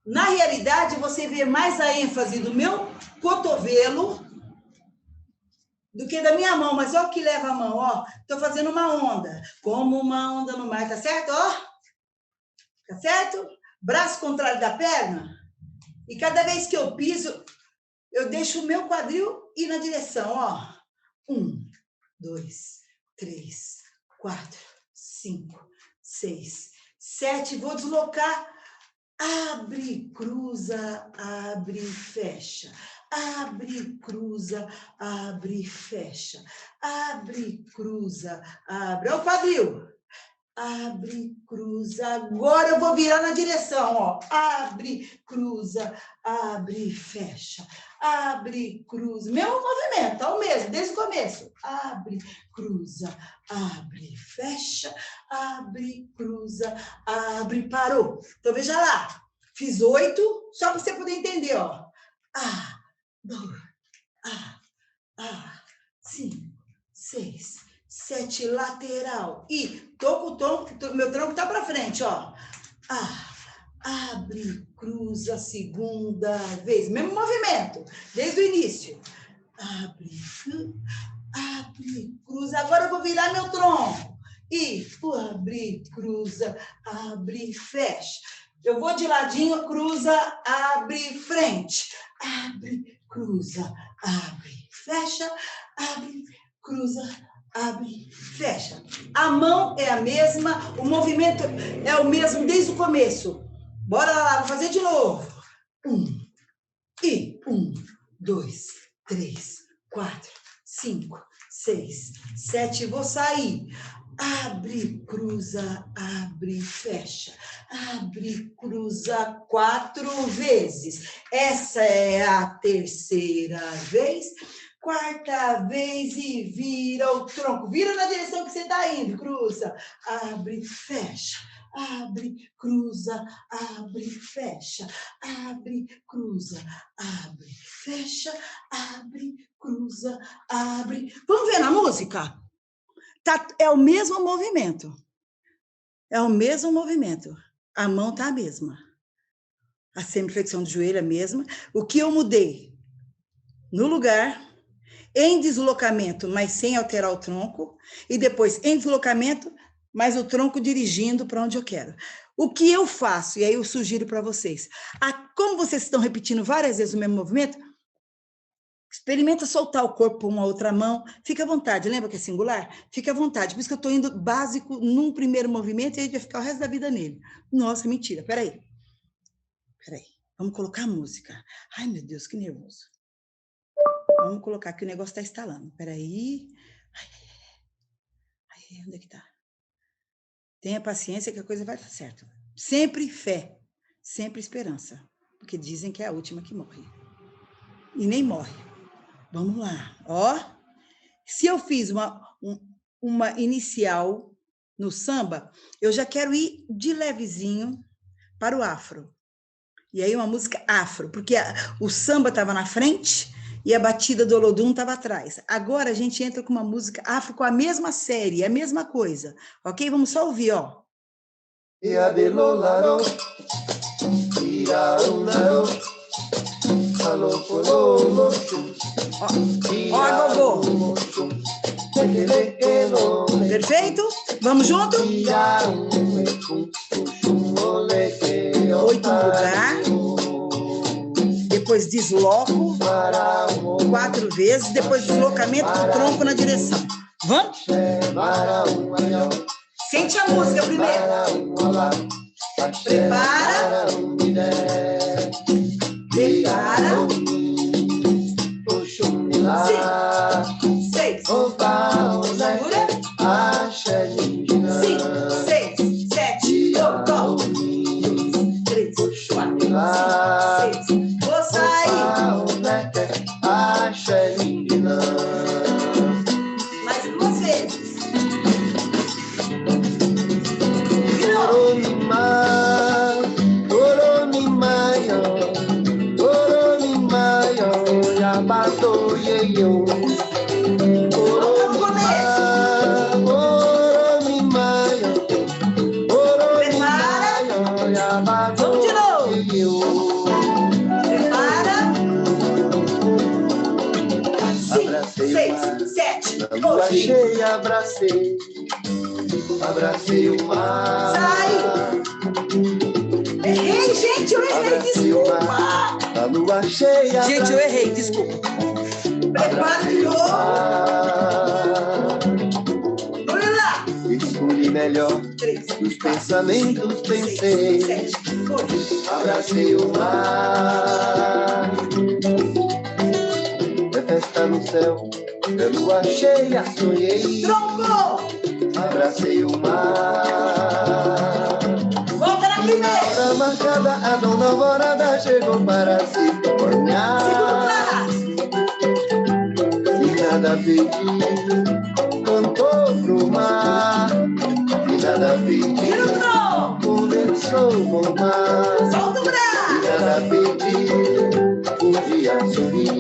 Speaker 2: Na realidade, você vê mais a ênfase do meu cotovelo do que da minha mão, mas olha o que leva a mão, ó. Tô fazendo uma onda, como uma onda no mar, tá certo? Ó. Tá certo? Braço contrário da perna. E cada vez que eu piso, eu deixo o meu quadril ir na direção, ó. 1, 2, 3, 4, 5, 6, 7. Vou deslocar. Abre, cruza, abre, fecha. Abre, cruza, abre, fecha. Abre, cruza, abre. Olha o quadril. Abre, cruza. Agora eu vou virar na direção, ó. Abre, cruza, abre, fecha. Abre, cruza. Mesmo movimento, é o mesmo, desde o começo. Abre, cruza, abre, fecha. Abre, cruza, abre, parou. Então, veja lá. Fiz 8, só para você poder entender, ó. 2, 5, 6, 7, lateral. E tô com o tronco, meu tronco tá para frente, ó. Abre, cruza, segunda vez. Mesmo movimento, desde o início. Abre, cruza. Agora eu vou virar meu tronco. E abre, cruza, abre, fecha. Eu vou de ladinho, cruza, abre, frente. Abre, cruza, abre, fecha. Abre, cruza, abre, fecha. A mão é a mesma, o movimento é o mesmo desde o começo. Bora lá, vou fazer de novo. 1, 2, 3, 4, 5, 6, 7. Vou sair. Abre, cruza, abre, fecha. Abre, cruza 4 vezes. Essa é a terceira vez. quarta vez e vira o tronco. Vira na direção que você está indo, cruza, abre, fecha. Abre, cruza, abre, fecha. Abre, cruza, abre, fecha. Abre, cruza, abre. Vamos ver na música? É o mesmo movimento. É o mesmo movimento. A mão tá a mesma. A semiflexão do joelho é a mesma. O que eu mudei? No lugar, em deslocamento, mas sem alterar o tronco, e depois em deslocamento, mas o tronco dirigindo para onde eu quero. O que eu faço, e aí eu sugiro para vocês, como vocês estão repetindo várias vezes o mesmo movimento, experimenta soltar o corpo com uma outra mão, fica à vontade, lembra que é singular? Fica à vontade, por isso que eu estou indo básico num primeiro movimento e a gente vai ficar o resto da vida nele. Nossa, mentira, peraí, vamos colocar a música. Ai, meu Deus, que nervoso. Vamos colocar que o negócio está instalando. Peraí. Ai, onde é que tá? Tenha paciência que a coisa vai dar certo. Sempre fé, sempre esperança. Porque dizem que é a última que morre. E nem morre. Vamos lá. Ó, se eu fiz uma inicial no samba, eu já quero ir de levezinho para o afro. E aí uma música afro, porque o samba estava na frente e a batida do Olodum estava atrás. Agora a gente entra com uma música afro com a mesma série, a mesma coisa. Ok? Vamos só ouvir, ó. Ó, Gogô. Perfeito? Vamos junto? 8 no lugar. Depois desloco 4 vezes. Depois deslocamento do tronco na direção. Vamos? Sente a música primeiro. Prepara. Prepara. 5, 6. Segura. 5, 6, 7, 8, 3, 4, 5, 6. Vou sair. Mais 2 vezes. Vamos de novo. Prepara. 5, 6, 7, 8.
Speaker 3: Achei, abracei o mar.
Speaker 2: Sai. Errei, gente, eu errei, desculpa.
Speaker 3: A lua cheia.
Speaker 2: Gente, eu errei, desculpa. Prepara de novo. Olha lá.
Speaker 3: Escolhi melhor.
Speaker 2: 3,
Speaker 3: dos pensamentos pensei.
Speaker 2: 7, 8.
Speaker 3: Abracei o mar. É festa no céu. É lua cheia, sonhei.
Speaker 2: Tronco.
Speaker 3: Abracei o mar.
Speaker 2: Volta na primeira.
Speaker 3: Hora marcada, a dona Alvorada chegou para se banhar. E nada pedi, cantou pro mar. E nada pedi, conversou com o mar.
Speaker 2: Solta o braço.
Speaker 3: E nada pedi, podia sorrir.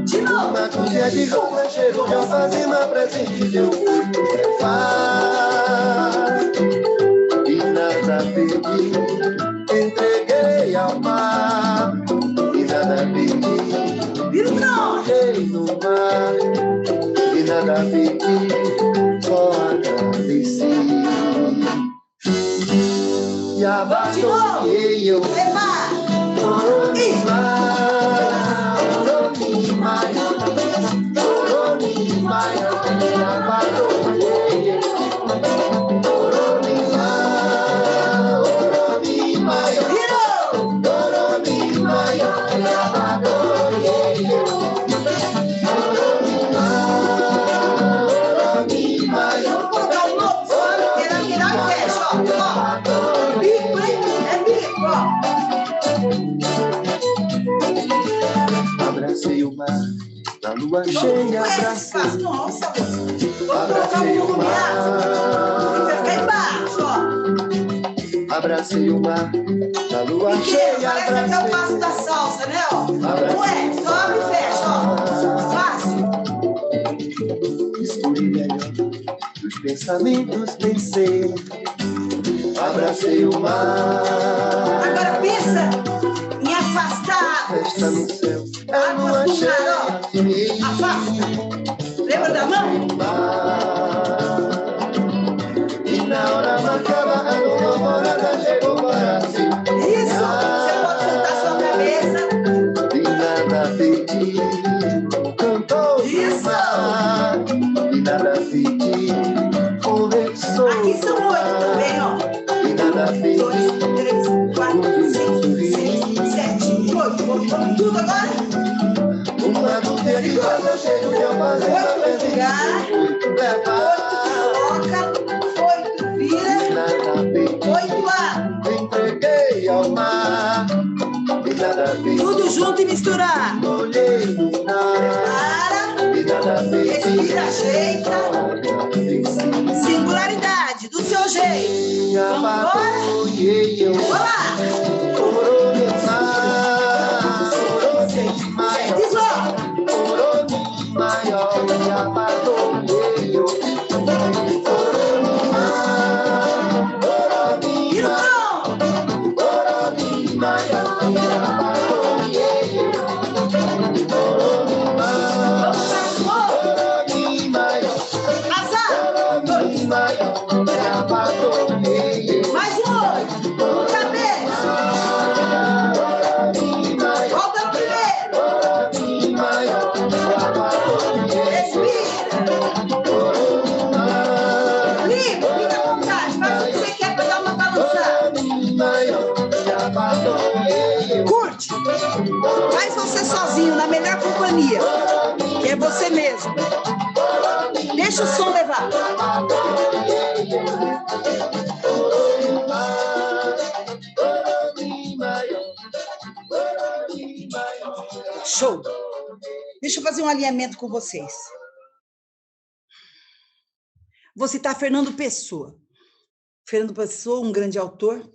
Speaker 2: De novo.
Speaker 3: Uma cozinha de roupa, cheiro de alfazema, presente deu fui levar. E nada pedi, entreguei ao mar. E nada pedi, joguei no mar. E nada pedi, só agradeci. E abandonei eu. cheia,
Speaker 2: abracei. Nossa,
Speaker 3: abracei o mar.
Speaker 2: Embaixo, ó.
Speaker 3: Abracei o mar, da lua cheia,
Speaker 2: parece até o
Speaker 3: abracei.
Speaker 2: passo da salsa, né, ó? Não é? Só abre e fecha, ó. Fácil.
Speaker 3: Escolhi melhor, dos pensamentos pensei. Abracei o mar.
Speaker 2: Agora pensa em afastar.
Speaker 3: Festa no céu, é
Speaker 2: Águas
Speaker 3: lua
Speaker 2: do
Speaker 3: cheia.
Speaker 2: mar, ó. Afasta. Lembra da mão?
Speaker 3: E na hora marcada, a nova morada chegou para si.
Speaker 2: Isso. Você pode sentar sua cabeça.
Speaker 3: E nada pediu, cantou
Speaker 2: Isso.
Speaker 3: no mar. E nada pediu, conversou.
Speaker 2: Aqui são 8 também, ó.
Speaker 3: E nada
Speaker 2: 2,
Speaker 3: pediu,
Speaker 2: 3, 4, 5, 6, 7, 8. Vamos tudo agora?
Speaker 3: uma dúvida de coisa cheia de almazém.
Speaker 2: 8 lugar. 8
Speaker 3: Levar,
Speaker 2: coloca. 8 vira.
Speaker 3: e nada pediu,
Speaker 2: 8 abre.
Speaker 3: entreguei ao mar. E nada pediu,
Speaker 2: Tudo junto e misturar.
Speaker 3: olhei no mar.
Speaker 2: Para.
Speaker 3: E nada pediu,
Speaker 2: Respira, ajeita. Singularidade, do seu jeito. Vamos embora? Vamos lá. Desloca. E no tom. Vamos para o outro. Azar. 2. Mais um 8. No cabeça. Volta no primeiro. Respira. Livre, fica à vontade. Faz o que você quer para dar uma balançada. Curte. Faz você sozinho, na melhor companhia. Que é você mesmo. Deixa o som levar. Show. Deixa eu fazer um alinhamento com vocês. Vou citar Fernando Pessoa. Fernando Pessoa, um grande autor,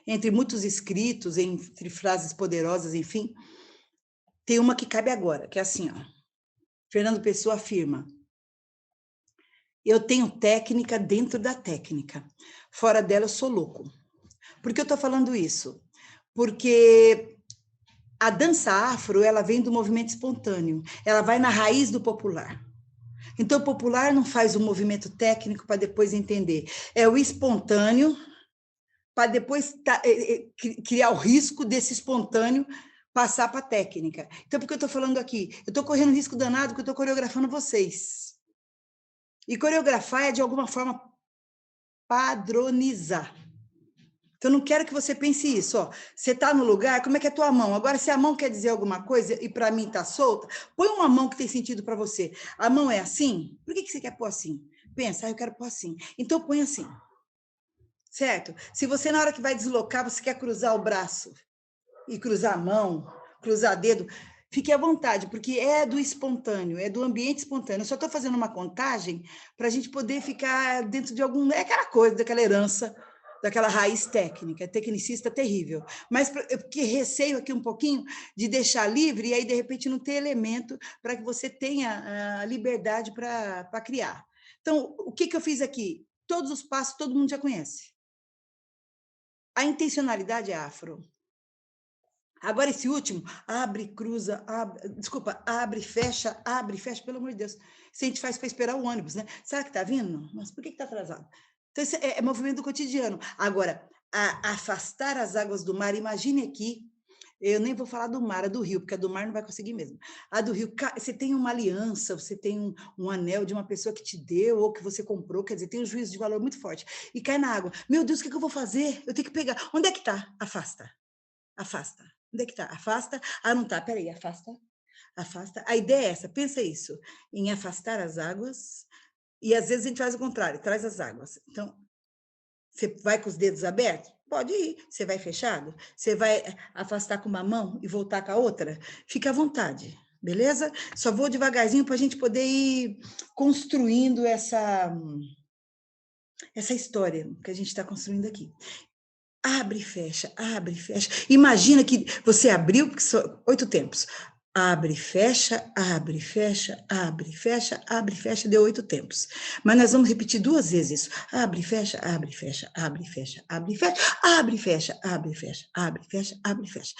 Speaker 2: entre muitos escritos, entre frases poderosas, enfim, tem uma que cabe agora, que é assim, ó. Fernando Pessoa afirma: eu tenho técnica dentro da técnica, fora dela eu sou louco. Por que eu estou falando isso? Porque a dança afro, ela vem do movimento espontâneo, ela vai na raiz do popular. Então, o popular não faz o movimento técnico para depois entender. É o espontâneo para depois criar o risco desse espontâneo passar para a técnica. Então, por que eu estou falando aqui? Eu estou correndo risco danado porque eu estou coreografando vocês. E coreografar é, de alguma forma, padronizar. Então, eu não quero que você pense isso. Ó. Você está no lugar, como é que é a tua mão? Agora, se a mão quer dizer alguma coisa e para mim está solta, põe uma mão que tem sentido para você. A mão é assim? Por que você quer pôr assim? Pensa, eu quero pôr assim. Então, põe assim. Certo? Se você, na hora que vai deslocar, você quer cruzar o braço e cruzar a mão, cruzar dedo, fique à vontade, porque é do espontâneo, é do ambiente espontâneo. Eu só estou fazendo uma contagem para a gente poder ficar dentro de algum... É aquela coisa, daquela herança, daquela raiz técnica, tecnicista terrível. Mas porque receio aqui um pouquinho de deixar livre e aí, de repente, não ter elemento para que você tenha a liberdade para criar. Então, o que eu fiz aqui? Todos os passos, todo mundo já conhece. A intencionalidade é afro. Agora, esse último, abre, cruza, abre, fecha, pelo amor de Deus. Isso a gente faz para esperar o ônibus, né? Será que está vindo? Mas por que está atrasado? Então, isso é movimento do cotidiano. Agora, afastar as águas do mar, imagine aqui, eu nem vou falar do mar, a do rio, porque a do mar não vai conseguir mesmo. A do rio, você tem uma aliança, você tem um anel de uma pessoa que te deu ou que você comprou, quer dizer, tem um juízo de valor muito forte. E cai na água. Meu Deus, o que eu vou fazer? Eu tenho que pegar. Onde é que está? Afasta. Afasta. Onde é que está? Afasta. Ah, não está. Peraí, afasta. Afasta. A ideia é essa. Pensa isso. Em afastar as águas. E às vezes a gente faz o contrário. Traz as águas. Então, você vai com os dedos abertos? Pode ir. Você vai fechado? Você vai afastar com uma mão e voltar com a outra? Fica à vontade. beleza? Só vou devagarzinho para a gente poder ir construindo essa história que a gente está construindo aqui. Abre e fecha, abre e fecha. Imagina que você abriu, porque são 8 tempos. Abre, fecha, abre, fecha, abre, fecha, abre, fecha, deu 8 tempos. Mas nós vamos repetir 2 vezes isso. Abre, fecha, abre, fecha, abre, fecha, abre, fecha, abre, fecha, abre, fecha, abre, fecha, abre, fecha.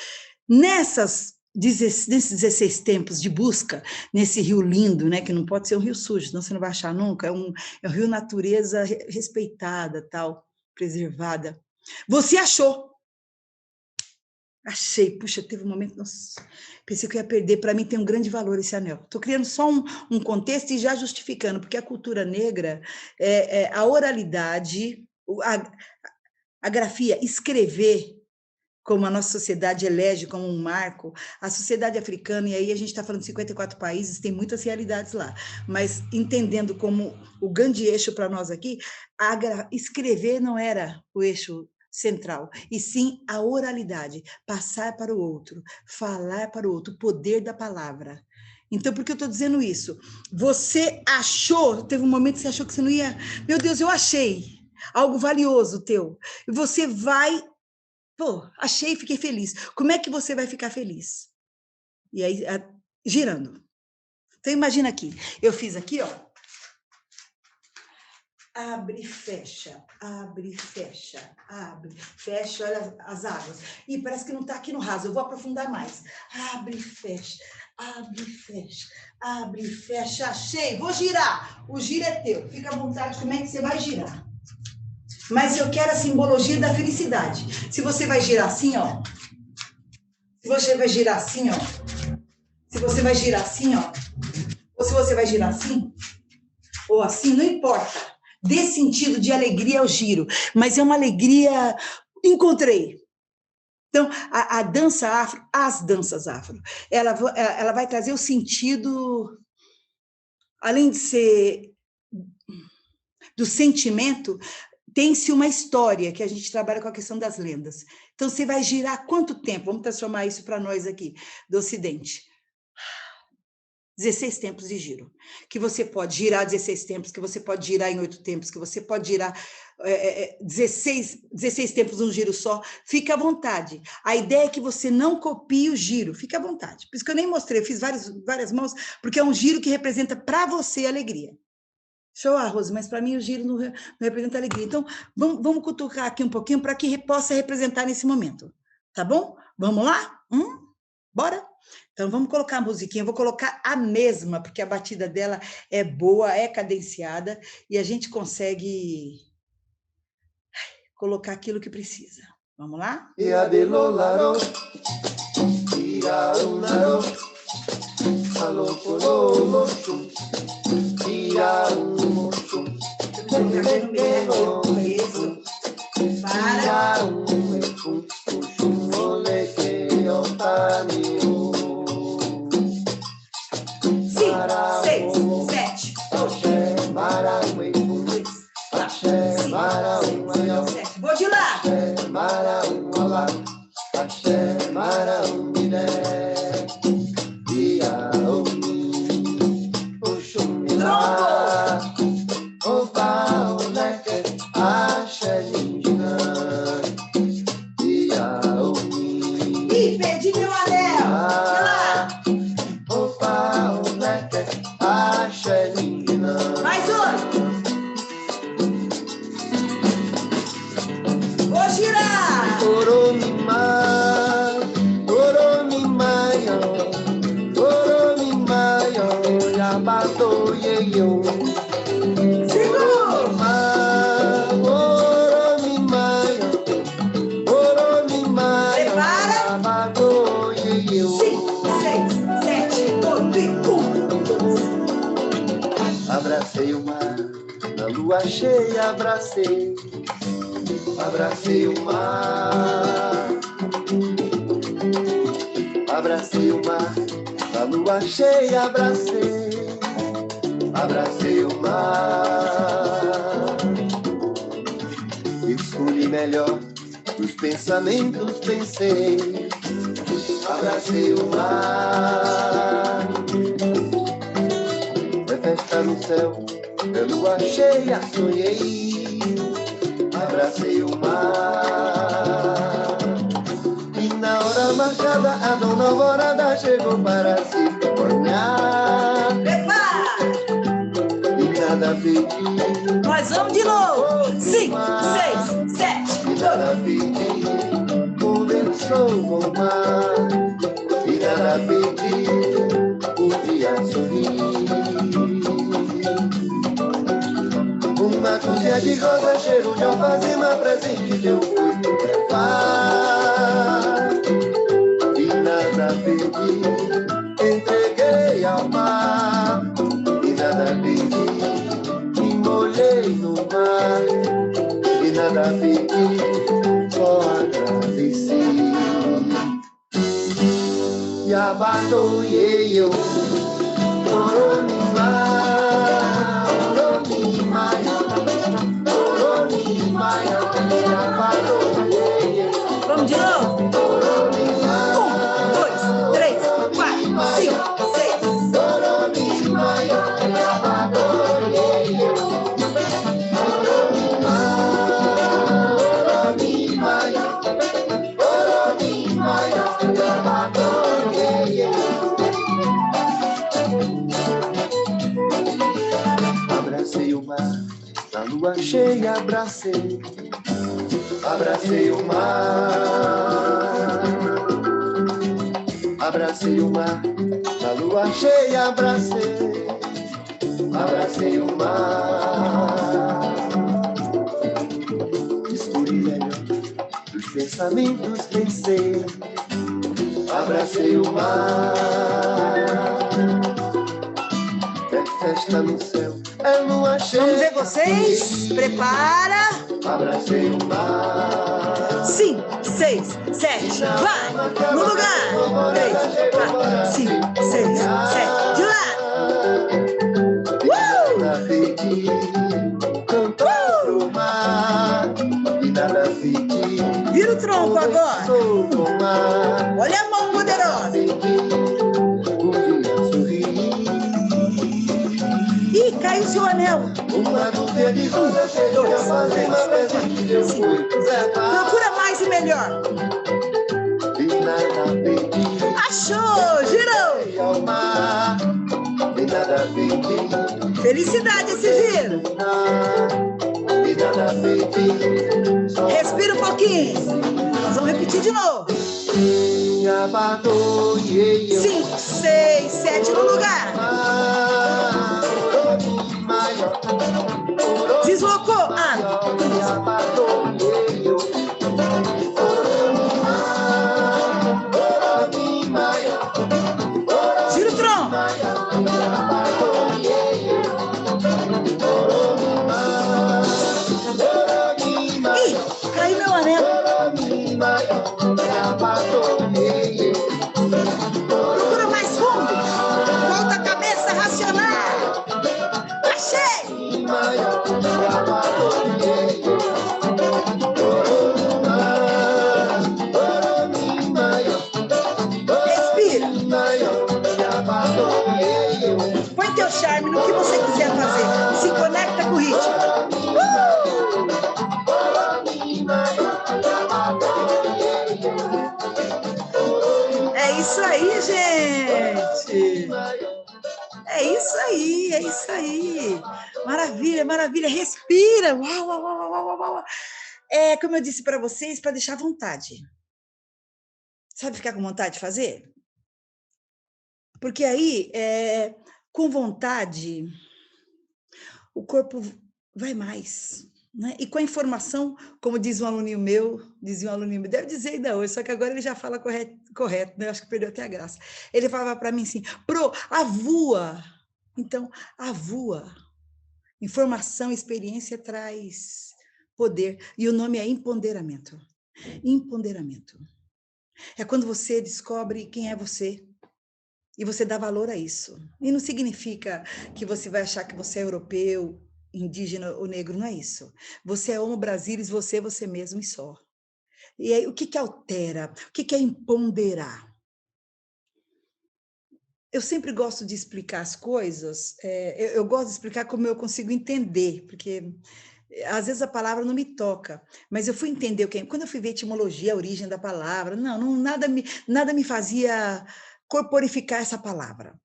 Speaker 2: Nesses 16 tempos de busca, nesse rio lindo, né, que não pode ser um rio sujo, senão você não vai achar nunca, é um rio natureza respeitada, tal, preservada. Você achou. Achei, puxa, teve um momento, nossa, pensei que eu ia perder, para mim tem um grande valor esse anel. Estou criando só um contexto e já justificando, porque a cultura negra, a oralidade, a grafia, escrever, como a nossa sociedade elege como um marco, a sociedade africana, e aí a gente está falando de 54 países, tem muitas realidades lá, mas entendendo como o grande eixo para nós aqui, escrever não era o eixo central, e sim a oralidade, passar para o outro, falar para o outro, o poder da palavra. Então, por que eu estou dizendo isso? Você achou, teve um momento que você achou que você não ia, meu Deus, eu achei algo valioso teu, e você vai, pô, achei e fiquei feliz. Como é que você vai ficar feliz? E aí, girando. Então, imagina aqui, eu fiz aqui, ó, abre, fecha, olha as águas. E parece que não está aqui no raso, eu vou aprofundar mais. Abre, fecha, achei, vou girar. O giro é teu, fica à vontade, como é que você vai girar? Mas eu quero a simbologia da felicidade. Se você vai girar assim, ó. Se você vai girar assim, ó. Se você vai girar assim, ó. Ou se você vai girar assim, ou assim, não importa. Dê sentido de alegria ao giro, mas é uma alegria, encontrei. Então, a dança afro, as danças afro, ela vai trazer o sentido, além de ser do sentimento, tem-se uma história, que a gente trabalha com a questão das lendas. Então, você vai girar quanto tempo? Vamos transformar isso para nós aqui, do Ocidente. 16 tempos de giro, que você pode girar 16 tempos, que você pode girar em 8 tempos, que você pode girar 16 tempos num giro só, fica à vontade. A ideia é que você não copie o giro, fica à vontade. Por isso que eu nem mostrei, eu fiz várias mãos, porque é um giro que representa para você alegria. Show, Rose, mas para mim o giro não representa alegria. Então, vamos cutucar aqui um pouquinho para que possa representar nesse momento, tá bom? Vamos lá? Bora? Então, vamos colocar a musiquinha, eu vou colocar a mesma, porque a batida dela é boa, é cadenciada, e a gente consegue colocar aquilo que precisa. Vamos lá? Vou de lá. Ih, perdi meu anel. Mais um. Vou girar.
Speaker 3: Abracei o mar, na lua cheia abracei o mar. Abracei o mar, na lua cheia abracei o mar. Escolhi melhor, os pensamentos pensei, abracei o mar. festa no céu, eu lua cheia sonhei, abracei o mar. E na hora marcada a dona Alvorada chegou para se banhar. E nada pedi.
Speaker 2: Nós vamos de novo. 5, 6, 7.
Speaker 3: E nada pedi, conversou com o mar. E nada pedi, podia sorrir. Uma cozinha de rosa, cheiro de alfazema, presente que eu fui levar. E nada pedi, entreguei ao mar. E nada pedi, me molhei no mar. E nada pedi, só agradeci. E abatoiei eu, Oronimá, Oronimá, Oronimá, e abatoiei eu.
Speaker 2: Vamos de novo? 1, 2, 3, 4, 5, 6.
Speaker 3: Oronimá, e abatoiei eu. Oronimá, Oronimá, Oronimá, e abatoiei eu. Abracei o mar, na lua cheia abracei, abracei o mar. Abracei o mar, na lua cheia abracei, abracei o mar. Escure melhor, dos pensamentos pensei, abracei o mar. É festa no céu, é lua cheia.
Speaker 2: Vamos ver vocês? Prepara.
Speaker 3: Abracei o mar.
Speaker 2: 5, 6, 7. Vai. No lugar. 3, 4, 5, 6, 7. De lá.
Speaker 3: Nada pedi, cantar pro mar. E nada pedi,
Speaker 2: Vira o tronco agora.
Speaker 3: sou o mar.
Speaker 2: Olha a mão poderosa.
Speaker 3: Podia sorrir.
Speaker 2: Ih, caiu seu anel.
Speaker 3: Uma dúvida de rosa cheia de alfazema, presente que eu fui levar.
Speaker 2: Procura mais e melhor.
Speaker 3: E nada pedi,
Speaker 2: Achou, girou.
Speaker 3: e ao mar. E nada pedi,
Speaker 2: Felicidade esse giro.
Speaker 3: e nada pedi, só
Speaker 2: Respira um pouquinho. Nós vamos repetir de novo.
Speaker 3: me abatoiei eu.
Speaker 2: 5, 6, 7 no lugar. Deslocou.
Speaker 3: Me abatoiei eu.
Speaker 2: Gira o tronco. Ih, caiu meu anel. Procura mais fundo. Volta a cabeça racional. Achei. Respira. Põe teu charme no que você quiser fazer. Se conecta com o ritmo. É isso aí, gente. É isso aí, é isso aí. Maravilha, maravilha. Respira. Uau, uau, uau, uau, uau, uau. É, como eu disse para vocês, para deixar à vontade. Sabe ficar com vontade de fazer? Porque aí, com vontade, o corpo vai mais. Né? E com a informação, como dizia um aluninho meu, deve dizer ainda hoje, só que agora ele já fala correto, né? Acho que perdeu até a graça. Ele falava para mim assim, avua. Então, avua. Informação, experiência traz poder. E o nome é empoderamento. Empoderamento. É quando você descobre quem é você. E você dá valor a isso. E não significa que você vai achar que você é europeu, indígena ou negro, não é isso. Você é homo brasilis, você é você mesmo e só. E aí, o que altera? O que é empoderar? eu sempre gosto de explicar as coisas, eu gosto de explicar como eu consigo entender, porque às vezes a palavra não me toca, mas eu fui entender o que. Quando eu fui ver a etimologia, a origem da palavra, nada me fazia corporificar essa palavra.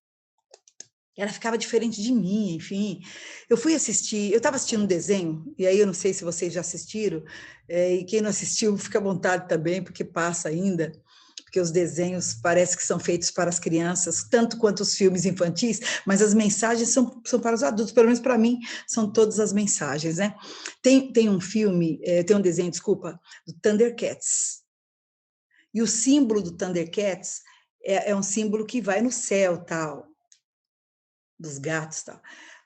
Speaker 2: Ela ficava diferente de mim, enfim. Eu fui assistir, eu estava assistindo um desenho, e aí eu não sei se vocês já assistiram, e quem não assistiu, fica à vontade também, porque passa ainda, porque os desenhos parece que são feitos para as crianças, tanto quanto os filmes infantis, mas as mensagens são para os adultos, pelo menos para mim, são todas as mensagens, né? Tem um filme, tem um desenho, desculpa, do Thundercats, e o símbolo do Thundercats é um símbolo que vai no céu, tal, dos gatos, tal.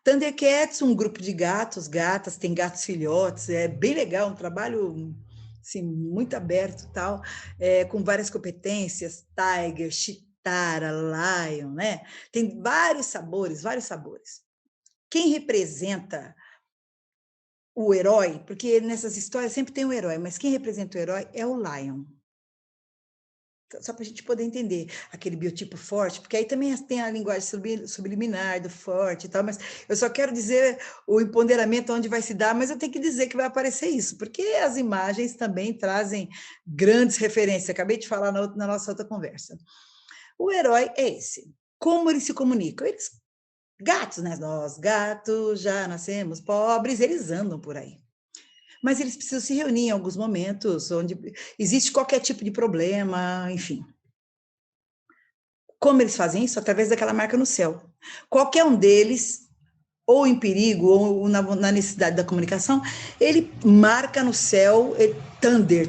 Speaker 2: Thundercats, um grupo de gatos, gatas, tem gatos filhotes, é bem legal, um trabalho assim, muito aberto, tal, com várias competências, tiger, chitara, lion, né? Tem vários sabores, vários sabores. Quem representa o herói, porque nessas histórias sempre tem um herói, mas quem representa o herói é o lion. Só para a gente poder entender aquele biotipo forte, porque aí também tem a linguagem subliminar do forte e tal, mas eu só quero dizer o empoderamento onde vai se dar, mas eu tenho que dizer que vai aparecer isso, porque as imagens também trazem grandes referências. Acabei de falar na nossa outra conversa. O herói é esse. Como eles se comunicam? Eles, gatos, né? Nós, gatos, já nascemos pobres, eles andam por aí. Mas eles precisam se reunir em alguns momentos onde existe qualquer tipo de problema, enfim. Como eles fazem isso? Através daquela marca no céu. Qualquer um deles, ou em perigo, ou na necessidade da comunicação, ele marca no céu, thunder,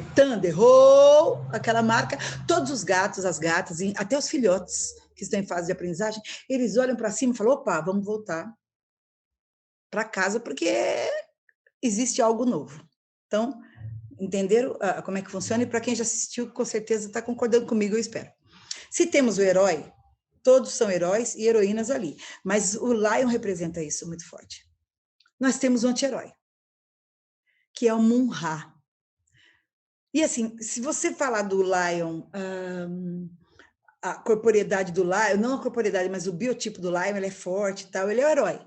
Speaker 2: aquela marca. Todos os gatos, as gatas, até os filhotes que estão em fase de aprendizagem, eles olham para cima e falam, opa, vamos voltar para casa, porque existe algo novo. Então, entenderam como é que funciona? E para quem já assistiu, com certeza está concordando comigo, eu espero. Se temos o herói, todos são heróis e heroínas ali, mas o Lion representa isso muito forte. Nós temos o anti-herói, que é o Mun-Ra. E assim, se você falar do Lion, a corporeidade do Lion, não a corporeidade, mas o biotipo do Lion, ele é forte e tal, ele é o herói.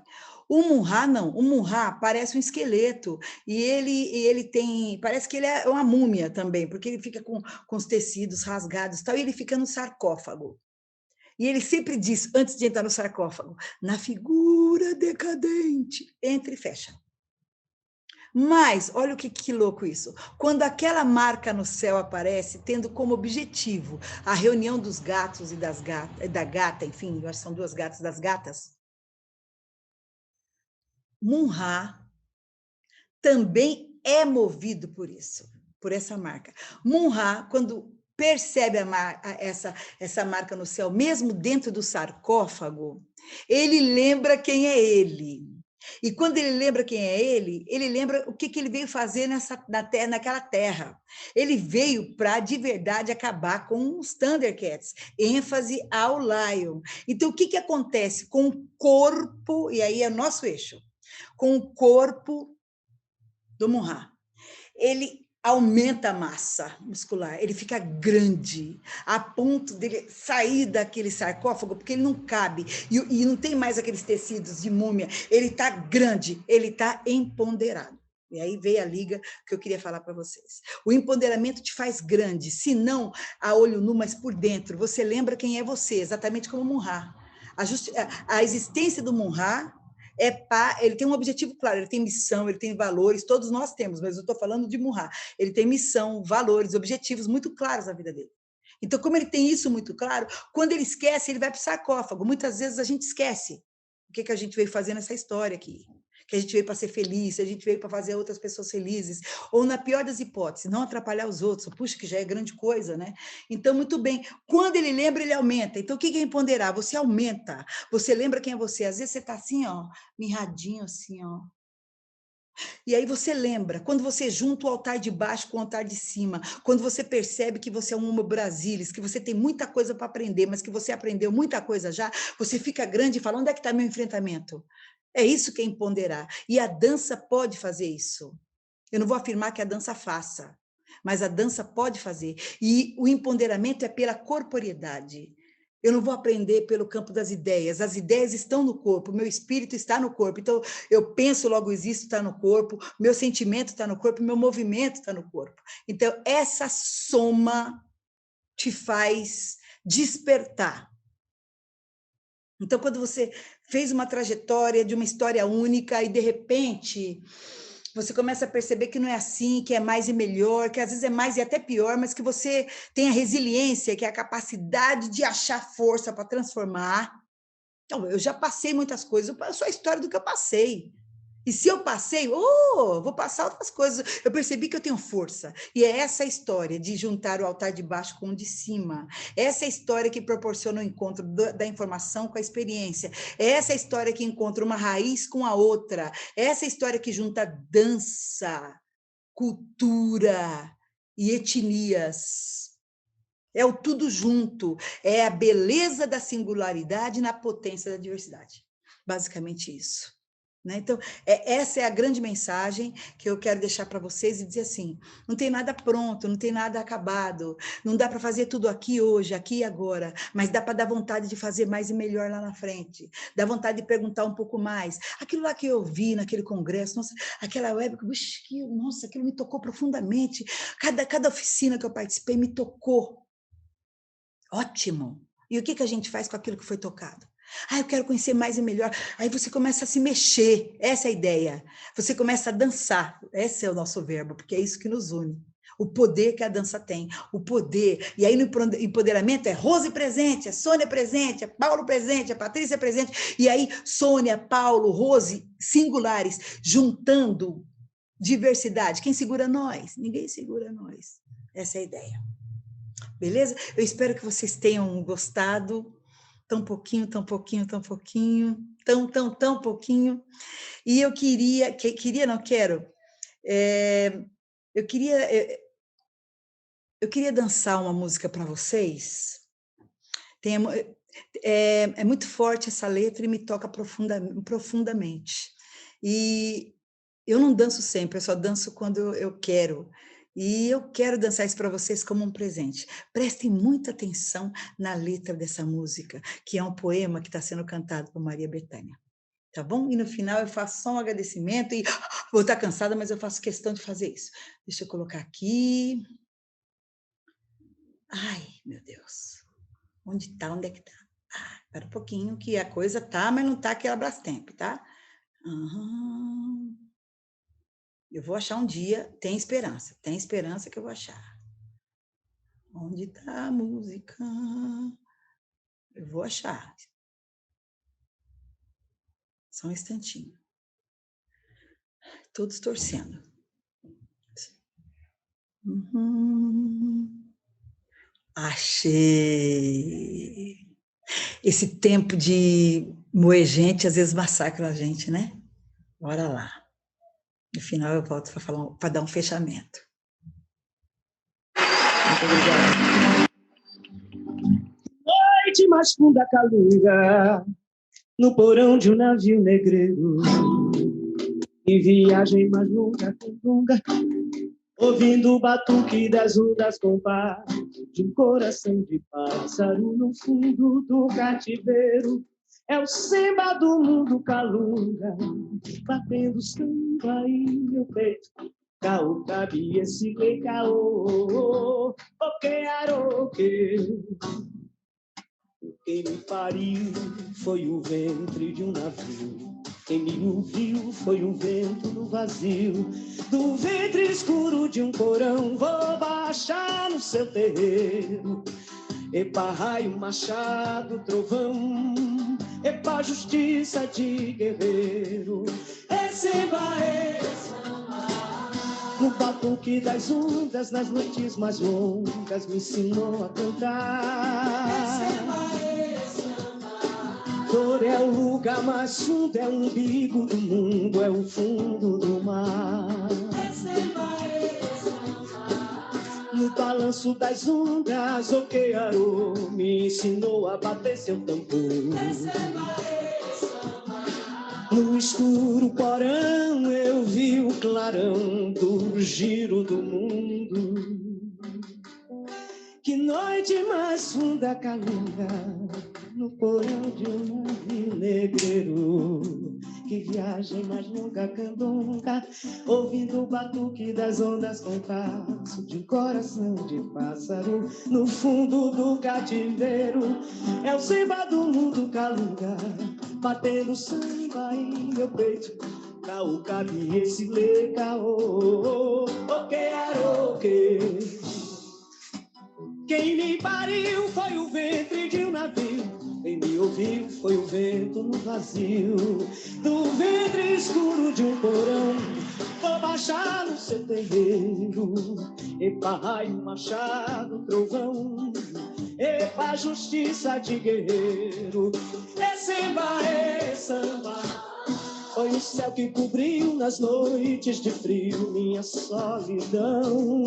Speaker 2: O Mun-Ra não, o Mun-Ra parece um esqueleto e ele tem, parece que ele é uma múmia também, porque ele fica com os tecidos rasgados e tal, e ele fica no sarcófago. E ele sempre diz, antes de entrar no sarcófago, na figura decadente, entra e fecha. Mas, olha que louco isso, quando aquela marca no céu aparece, tendo como objetivo a reunião dos gatos e da gata, enfim, acho que são duas gatas das gatas, Mun-Ra também é movido por isso, por essa marca. Mun-Ra, quando percebe essa marca no céu, mesmo dentro do sarcófago, ele lembra quem é ele. E quando ele lembra quem é ele lembra o que ele veio fazer naquela terra. Ele veio para, de verdade, acabar com os Thundercats, ênfase ao Lion. Então, o que acontece com o corpo, e aí é o nosso eixo, com o corpo do Mun-Ra? Ele aumenta a massa muscular, ele fica grande, a ponto dele sair daquele sarcófago, porque ele não cabe, e não tem mais aqueles tecidos de múmia, ele está grande, ele está empoderado. E aí veio a liga que eu queria falar para vocês. O empoderamento te faz grande, se não a olho nu, mas por dentro. Você lembra quem é você, exatamente como o Mun-Ra. A existência do Mun-Ra ele tem um objetivo claro, ele tem missão, ele tem valores, todos nós temos, mas eu estou falando de Mun-Ra. Ele tem missão, valores, objetivos muito claros na vida dele. Então, como ele tem isso muito claro, quando ele esquece, ele vai para o sarcófago. Muitas vezes a gente esquece o que a gente veio fazer nessa história aqui. Que a gente veio para ser feliz, a gente veio para fazer outras pessoas felizes, ou na pior das hipóteses, não atrapalhar os outros. Puxa, que já é grande coisa, né? Então, muito bem. Quando ele lembra, ele aumenta. Então, o que é empoderar? Você aumenta. Você lembra quem é você. Às vezes você está assim, ó, mirradinho assim, ó. E aí você lembra, quando você junta o altar de baixo com o altar de cima, quando você percebe que você é um homo brasilis, que você tem muita coisa para aprender, mas que você aprendeu muita coisa já, você fica grande e fala, onde é que está meu enfrentamento? É isso que é empoderar. E a dança pode fazer isso. Eu não vou afirmar que a dança faça, mas a dança pode fazer. E o empoderamento é pela corporeidade. Eu não vou aprender pelo campo das ideias. As ideias estão no corpo, o meu espírito está no corpo. Então, eu penso, logo existo, está no corpo, meu sentimento está no corpo, meu movimento está no corpo. Então, essa soma te faz despertar. Então, quando você fez uma trajetória de uma história única e, de repente, você começa a perceber que não é assim, que é mais e melhor, que às vezes é mais e até pior, mas que você tem a resiliência, que é a capacidade de achar força para transformar. Então, eu já passei muitas coisas, eu sou a história do que eu passei. E se eu passei, vou passar outras coisas. Eu percebi que eu tenho força. E é essa a história de juntar o altar de baixo com o de cima. Essa é a história que proporciona o encontro da informação com a experiência. Essa é a história que encontra uma raiz com a outra. Essa é a história que junta dança, cultura e etnias. É o tudo junto. É a beleza da singularidade na potência da diversidade. Basicamente isso. Então, essa é a grande mensagem que eu quero deixar para vocês e dizer assim, não tem nada pronto, não tem nada acabado, não dá para fazer tudo aqui hoje, aqui e agora, mas dá para dar vontade de fazer mais e melhor lá na frente, dá vontade de perguntar um pouco mais. Aquilo lá que eu vi naquele congresso, nossa, aquela web, nossa, aquilo me tocou profundamente, cada oficina que eu participei me tocou. Ótimo! E o que a gente faz com aquilo que foi tocado? Eu quero conhecer mais e melhor. Aí você começa a se mexer, essa é a ideia. Você começa a dançar, esse é o nosso verbo, porque é isso que nos une. O poder que a dança tem, o poder. E aí no empoderamento é Rose presente, é Sônia presente, é Paulo presente, é Patrícia presente. E aí Sônia, Paulo, Rose, singulares, juntando diversidade. Quem segura nós? Ninguém segura nós. Essa é a ideia. Beleza? Eu espero que vocês tenham gostado. Tão pouquinho, tão pouquinho, tão pouquinho, tão pouquinho. E eu eu queria dançar uma música para vocês. É muito forte essa letra e me toca profundamente. E eu não danço sempre, eu só danço quando eu quero. E eu quero dançar isso para vocês como um presente. Prestem muita atenção na letra dessa música, que é um poema que está sendo cantado por Maria Bethânia. Tá bom? E no final eu faço só um agradecimento e vou estar cansada, mas eu faço questão de fazer isso. Deixa eu colocar aqui. Ai, meu Deus. Onde está? Onde é que está? Espera um pouquinho que a coisa tá, mas não está aquela Brastemp, tá? Eu vou achar um dia, tem esperança que eu vou achar. Onde está a música? Eu vou achar. Só um instantinho. Todos torcendo. Achei! Esse tempo de moer gente, às vezes massacra a gente, né? Bora lá. No final eu volto para dar um fechamento. Muito obrigada.
Speaker 4: Noite mais funda calunga, no porão de um navio negreiro, em viagem mais longa, ouvindo o batuque das ondas com paz, de um coração de pássaro no fundo do cativeiro. É o samba do mundo calunga, batendo samba em meu peito. Caô, cabe esse que caô, oque aroque. Quem me pariu foi o ventre de um navio. Quem me ouviu foi um vento no vazio. Do ventre escuro de um porão vou baixar no seu terreiro. Epa, raio, machado, trovão. Epa, justiça de guerreiro. Receba no batuque das ondas, nas noites mais longas, me ensinou a cantar. Dor é o lugar mais fundo, é o umbigo do mundo, é o fundo do mar. No balanço das ondas, o quearô me ensinou a bater seu tambor. No escuro porão eu vi o clarão do giro do mundo. Que noite mais funda. da calunga no porão de um navio negreiro que viaja e mais nunca candonga, ouvindo o batuque das ondas com passo de um coração de pássaro no fundo do cativeiro. É o samba do mundo calunga, batendo samba em meu peito. Caô, cabe esse lê, caô, o que aroque. Quem me pariu foi o ventre de um navio, quem me ouviu foi o vento no vazio. Do ventre escuro de um porão, vou baixar no seu terreiro. Epa, raio, machado, trovão, epa, justiça de guerreiro. É samba, foi o céu que cobriu nas noites de frio minha solidão.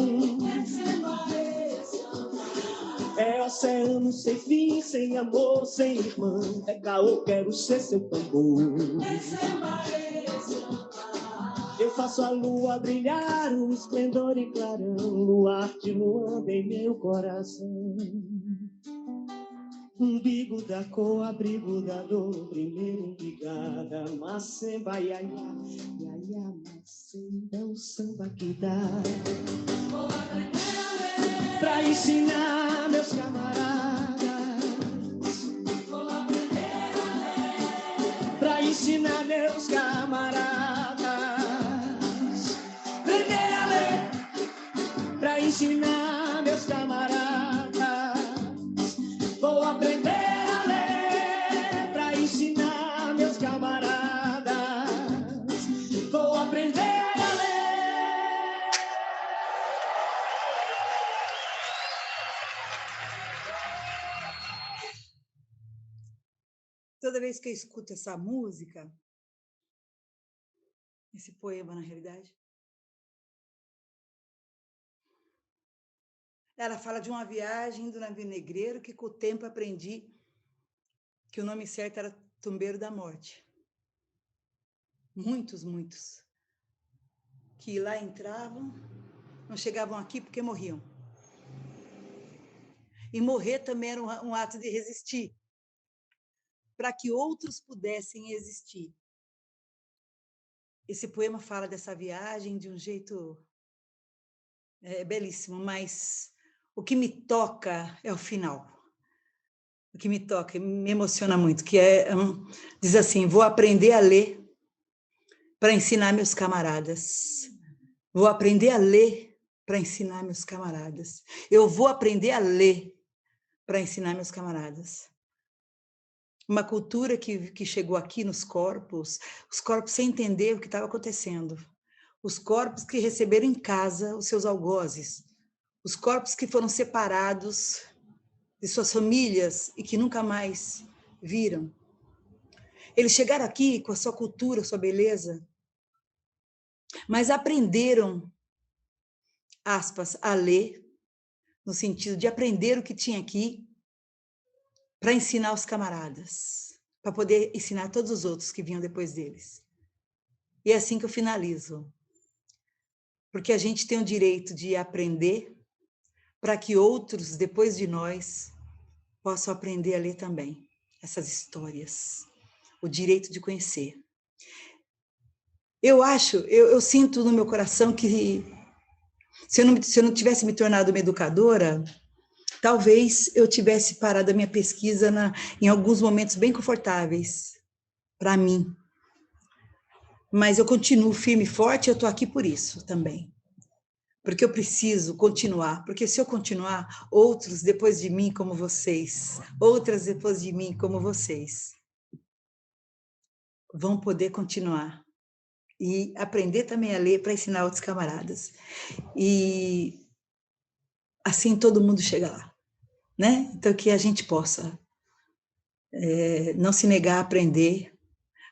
Speaker 4: É oceano sem fim, sem amor, sem irmã. É caô, quero ser seu tambor. Eu faço a lua brilhar, o esplendor e clarão, luar de luanda em meu coração. Umbigo da cor, abrigo da dor, primeiro umbigada, macemba, iaia, iaia, macemba, é o samba que dá. Pra ensinar meus camaradas, pra ensinar meus camaradas, aprender a ler, pra ensinar meus camaradas. Vou aprender a ler pra ensinar meus camaradas. Vou aprender a ler.
Speaker 2: Toda vez que eu escuto essa música, esse poema, na realidade, ela fala de uma viagem do navio negreiro que, com o tempo, aprendi que o nome certo era Tumbeiro da Morte. Muitos, que lá entravam, não chegavam aqui porque morriam. E morrer também era um ato de resistir, para que outros pudessem existir. Esse poema fala dessa viagem de um jeito belíssimo, mas o que me toca é o final. O que me toca, me emociona muito, que diz assim: vou aprender a ler para ensinar meus camaradas. Vou aprender a ler para ensinar meus camaradas. Eu vou aprender a ler para ensinar meus camaradas. Uma cultura que chegou aqui nos corpos, os corpos sem entender o que estava acontecendo. Os corpos que receberam em casa os seus algozes. Os corpos que foram separados de suas famílias e que nunca mais viram. Eles chegaram aqui com a sua cultura, sua beleza, mas aprenderam, aspas, a ler, no sentido de aprender o que tinha aqui para ensinar os camaradas, para poder ensinar todos os outros que vinham depois deles. E é assim que eu finalizo. Porque a gente tem o direito de aprender para que outros, depois de nós, possam aprender a ler também essas histórias. O direito de conhecer. Eu sinto no meu coração que se eu não tivesse me tornado uma educadora, talvez eu tivesse parado a minha pesquisa em alguns momentos bem confortáveis para mim. Mas eu continuo firme e forte, eu estou aqui por isso também. Porque eu preciso continuar, porque se eu continuar, outros depois de mim como vocês, outras depois de mim como vocês, vão poder continuar e aprender também a ler para ensinar outros camaradas. E assim todo mundo chega lá, né? Então que a gente possa não se negar a aprender,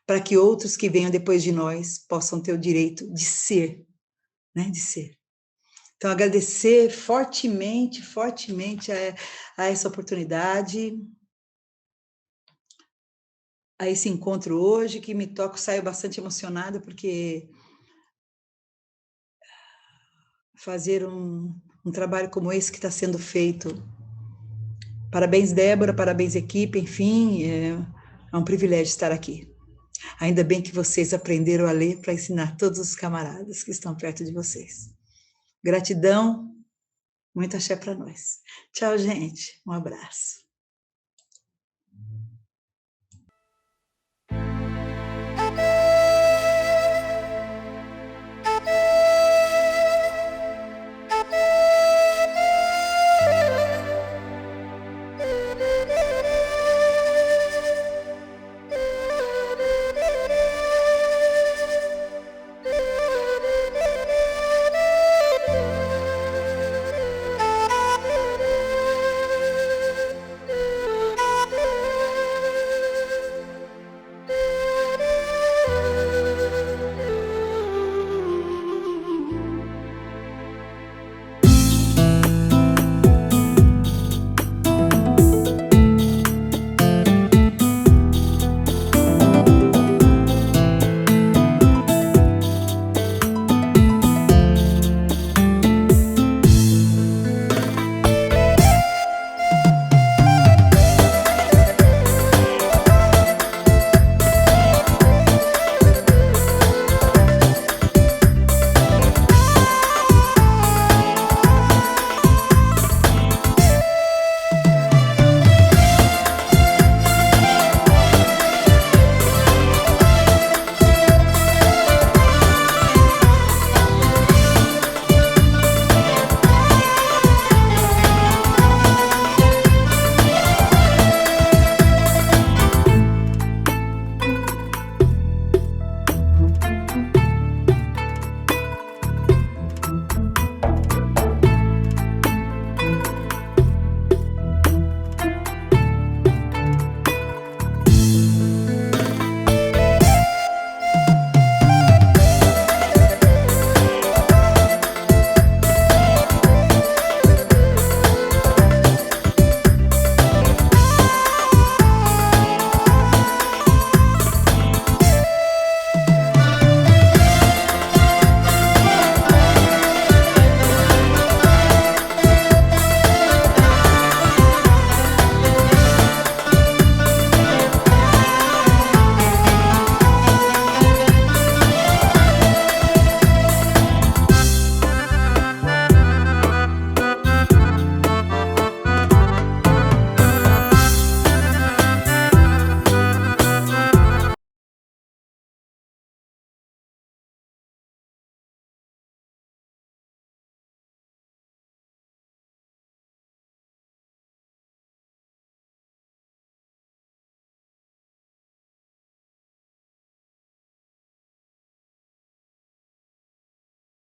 Speaker 2: para que outros que venham depois de nós possam ter o direito de ser, né? De ser. Então, agradecer fortemente a essa oportunidade, a esse encontro hoje, que me toca, saio bastante emocionada, porque fazer um trabalho como esse que está sendo feito Parabéns, Débora, parabéns, equipe, enfim, é um privilégio estar aqui. Ainda bem que vocês aprenderam a ler para ensinar todos os camaradas que estão perto de vocês. Gratidão, muito axé para nós. Tchau, gente, um abraço.